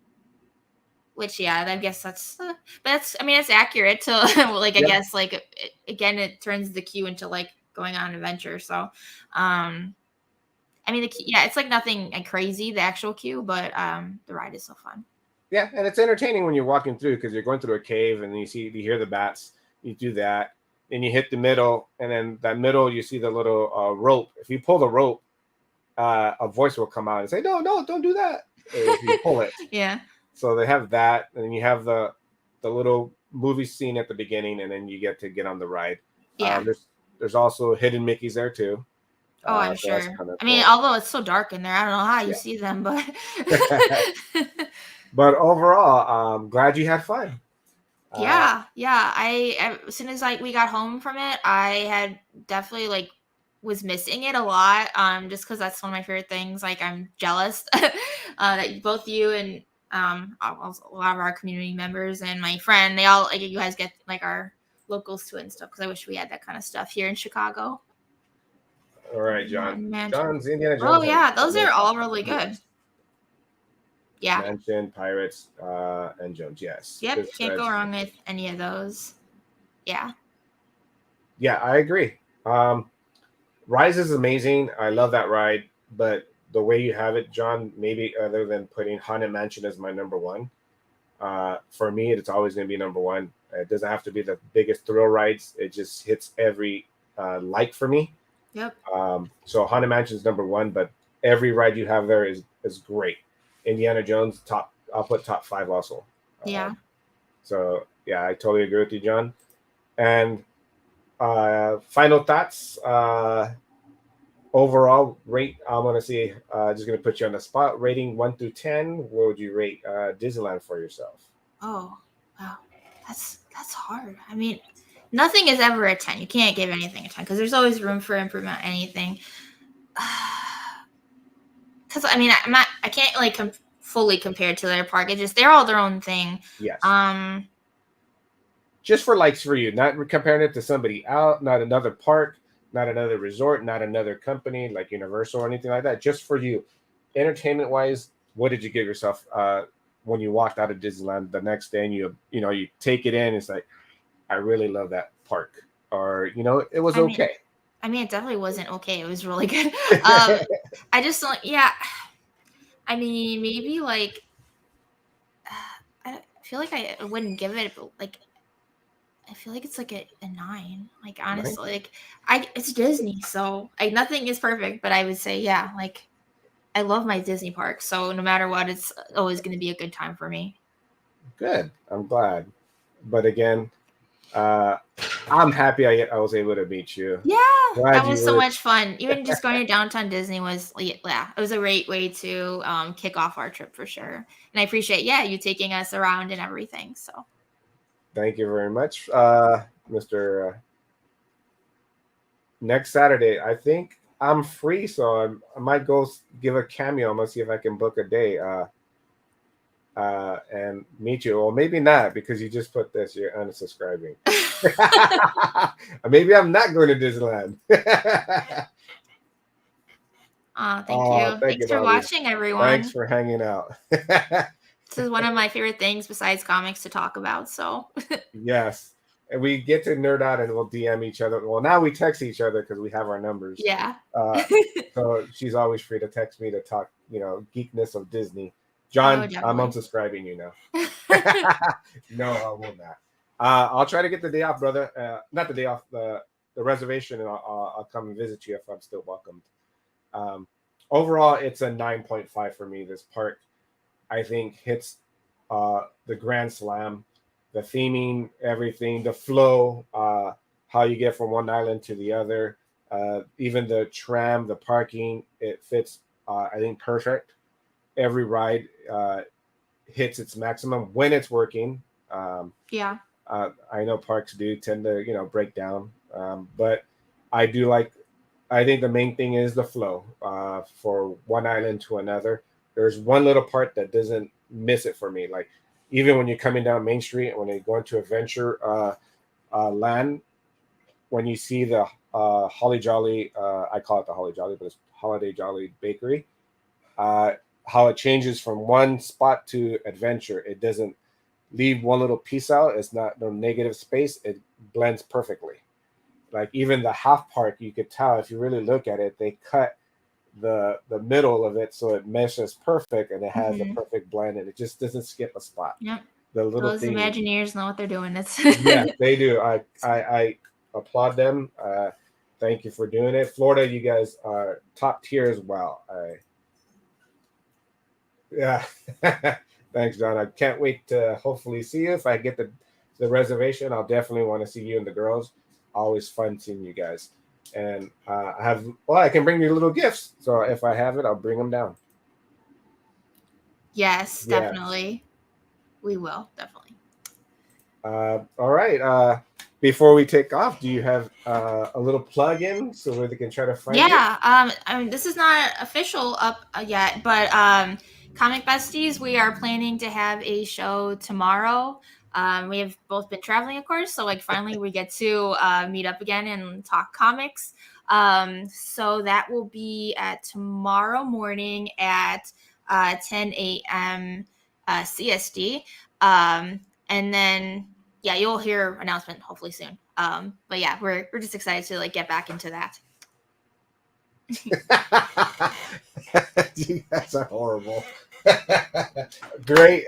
A: which yeah, I guess but that's I mean it's accurate to like I
B: yeah.
A: guess like again it turns the queue into like going on an adventure. So, I mean yeah, it's like nothing like crazy the actual queue, but the ride is so fun.
B: Yeah, and it's entertaining when you're walking through because you're going through a cave and you hear the bats. You do that, then you hit the middle, and then that middle you see the little rope. If you pull the rope, a voice will come out and say, "No, no, don't do that." If you pull it,
A: Yeah.
B: so they have that, and then you have the little movie scene at the beginning, and then you get on the ride.
A: Yeah.
B: There's also hidden Mickeys there too,
A: Oh, I'm
B: so that's
A: sure.
B: kind of
A: I mean,
B: cool.
A: although it's so dark in there, I don't know how you
B: Yeah,
A: see them, but
B: but overall, glad you had fun. Uh,
A: yeah, yeah. As soon as we got home from it, I had definitely like was missing it a lot. Just because that's one of my favorite things. Like I'm jealous that both you and a lot of our community members and my friend, they all like you guys get like our locals to it and stuff. Because I wish we had that kind of stuff here in Chicago.
B: all right, John.
A: Mansion.
B: John's Indiana
A: Oh
B: Jones has
A: yeah,
B: got
A: those
B: no
A: are all
B: problem.
A: really good.
B: Yes.
A: Yeah.
B: Mansion, Pirates, and Jones. Yes.
A: Yep,
B: This
A: can't go
B: is,
A: wrong with any of those. Yeah.
B: yeah, I agree. Rise is amazing. I love that ride, but the way you have it, John, maybe other than putting Haunted Mansion as my number one, for me, it's always going to be number one. It doesn't have to be the biggest thrill rides. It just hits every like for me.
A: Yep.
B: So Haunted Mansion is number one, but every ride you have there is great. Indiana Jones top. I'll put top five also.
A: Yeah.
B: So yeah, I totally agree with you, John. And final thoughts. Overall rate. I'm gonna see. Just gonna put you on the spot. Rating 1 through 10. What would you rate Disneyland for yourself?
A: Oh, wow. That's hard. I mean, nothing is ever a 10. You can't give anything a 10 because there's always room for improvement on anything. Because I mean, I can't like fully compare to their park. It's just they're all their own thing.
B: Yes.
A: Um,
B: Just for likes for you, not comparing it to somebody out, not another park, not another resort, not another company like Universal or anything like that. Just for you, entertainment wise, what did you give yourself when you walked out of Disneyland the next day and you take it in? It's like I really love that park, or it was
A: I mean,
B: okay.
A: it definitely wasn't okay. It was really good. I just don't. Yeah. I mean, maybe like I feel like I wouldn't give it like I feel like it's like a 9. Like
B: Right?
A: honestly, like it's Disney, so like nothing is perfect, but I would say yeah, like I love my Disney park, so no matter what, it's always going to be a good time for me.
B: Good. I'm glad. But again, uh, I'm happy I was able to meet you.
A: Yeah,
B: Glad
A: that
B: you
A: was so
B: were.
A: much fun. Even just going to downtown Disney was yeah, it was a great way to kick off our trip for sure. And I appreciate you taking us around and everything. So
B: Thank you very much, Mr. Next Saturday. I think I'm free, so I might go give a cameo. I'm gonna see if I can book a day and meet you. Or maybe not because you just put this. You're unsubscribing. Maybe I'm not going to Disneyland.
A: thank you.
B: Thank
A: Thanks
B: you,
A: for
B: Bobby.
A: watching,
B: Thanks
A: everyone.
B: for hanging out.
A: This is one of my favorite things besides comics to talk about. So
B: Yes. and we get to nerd out and we'll DM each other. Well, now we text each other because we have our numbers.
A: Yeah.
B: So she's always free to text me to talk, geekness of Disney. John,
A: Oh,
B: I'm
A: definitely.
B: unsubscribing you now. No, I will not. I'll try to get the day off, brother. Not the day off, the reservation, and I'll come and visit you if I'm still welcomed. Overall, it's a 9.5 for me. This park, I think, hits the grand slam, the theming, everything, the flow, how you get from one island to the other, even the tram, the parking, it fits, I think, perfect. Every ride hits its maximum when it's working.
A: Yeah.
B: I know parks do tend to, break down, but I do like. I think the main thing is the flow for one island to another. There's one little part that doesn't miss it for me. Like even when you're coming down Main Street, when you go into Adventure Land, when you see the Holly Jolly, I call it the Holly Jolly, but it's Holiday Jolly Bakery. Uh, how it changes from one spot to Adventure, it doesn't leave one little piece out. It's not no negative space. It blends perfectly. Like even the half part, you could tell if you really look at it, they cut the middle of it so it meshes perfect and it has a
A: Hmm.
B: perfect blend and it just doesn't skip a spot.
A: Yep.
B: The little
A: Those
B: thing,
A: Imagineers know what they're doing. It's
B: yeah, they do. I applaud them. Thank you for doing it. Florida, you guys are top tier as well. Yeah. Thanks, John. I can't wait to hopefully see you. If I get the reservation, I'll definitely want to see you and the girls. Always fun seeing you guys. And I can bring you little gifts. So if I have it, I'll bring them down.
A: yes,
B: Yeah.
A: definitely. We will definitely.
B: All right. Before we take off, do you have a little plug in so they can try to find you?
A: Yeah. I mean, this is not official up yet, but Comic Besties, we are planning to have a show tomorrow. We have both been traveling, of course, so like finally we get to meet up again and talk comics. So that will be at tomorrow morning at 10 a.m. CSD. And then yeah, you'll hear announcement hopefully soon. But yeah, we're just excited to like get back into that.
B: You guys are horrible. Great.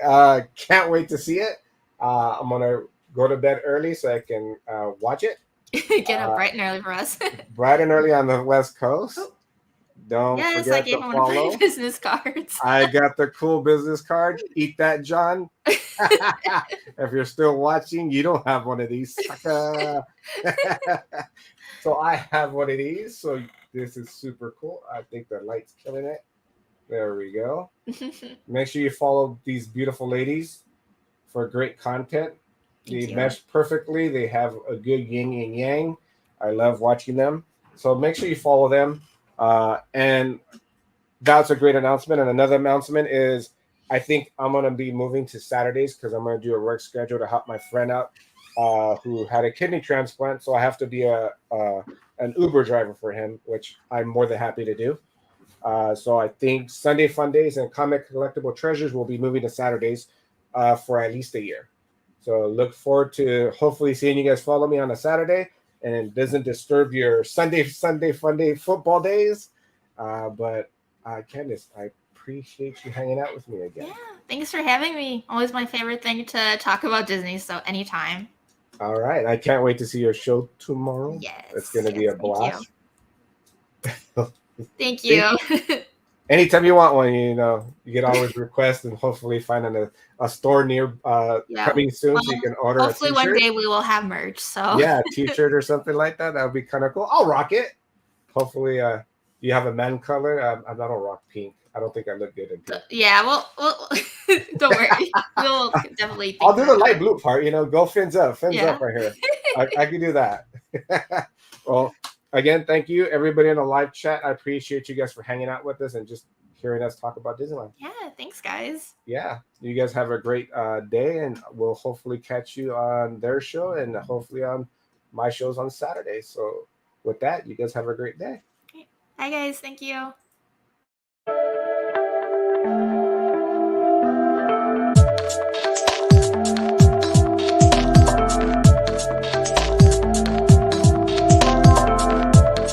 B: Can't wait to see it. I'm gonna go to bed early so I can watch it.
A: Get up bright and early for us.
B: Bright and early on the West Coast.
A: Oh,
B: Don't
A: yes, I
B: forget
A: gave
B: to
A: him one of my
B: follow.
A: business cards.
B: I got the cool business card. Eat that, John. If you're still watching, you don't have one of these. Sucker. So I have one of these. So this is super cool. I think the light's killing it. There we go. Make sure you follow these beautiful ladies for great content. They
A: Thank you.
B: mesh perfectly. They have a good yin and yang. I love watching them. So make sure you follow them. And that's a great announcement. And another announcement is I think I'm going to be moving to Saturdays because I'm going to do a work schedule to help my friend out who had a kidney transplant. So I have to be an Uber driver for him, which I'm more than happy to do. So I think Sunday Fun Days and Comic Collectible Treasures will be moving to Saturdays for at least a year. So look forward to hopefully seeing you guys follow me on a Saturday and it doesn't disturb your Sunday Fun Day football days. But Candis, I appreciate you hanging out with me again.
A: Yeah, thanks for having me. Always my favorite thing to talk about Disney, so anytime.
B: All right. I can't wait to see your show tomorrow.
A: Yes.
B: It's going to be a
A: Thank
B: blast.
A: Thank you.
B: Anytime you want one, you can always request and hopefully find a store near coming soon so you can order
A: hopefully
B: a t-shirt.
A: one day we will have merch. So
B: yeah, a t-shirt or something like that. That would be kind of cool. I'll rock it. Hopefully, you have a man color. I'm not a rock pink. I don't think I look good in pink.
A: Yeah, well don't worry. We'll definitely.
B: I'll do the light blue part. Go fins up right here. I can do that. Well, again, thank you everybody in the live chat. I appreciate you guys for hanging out with us and just hearing us talk about Disneyland.
A: Yeah, thanks guys.
B: Yeah, you guys have a great day, and we'll hopefully catch you on their show and hopefully on my shows on Saturday. So with that, you guys have a great day.
A: Bye guys, thank you.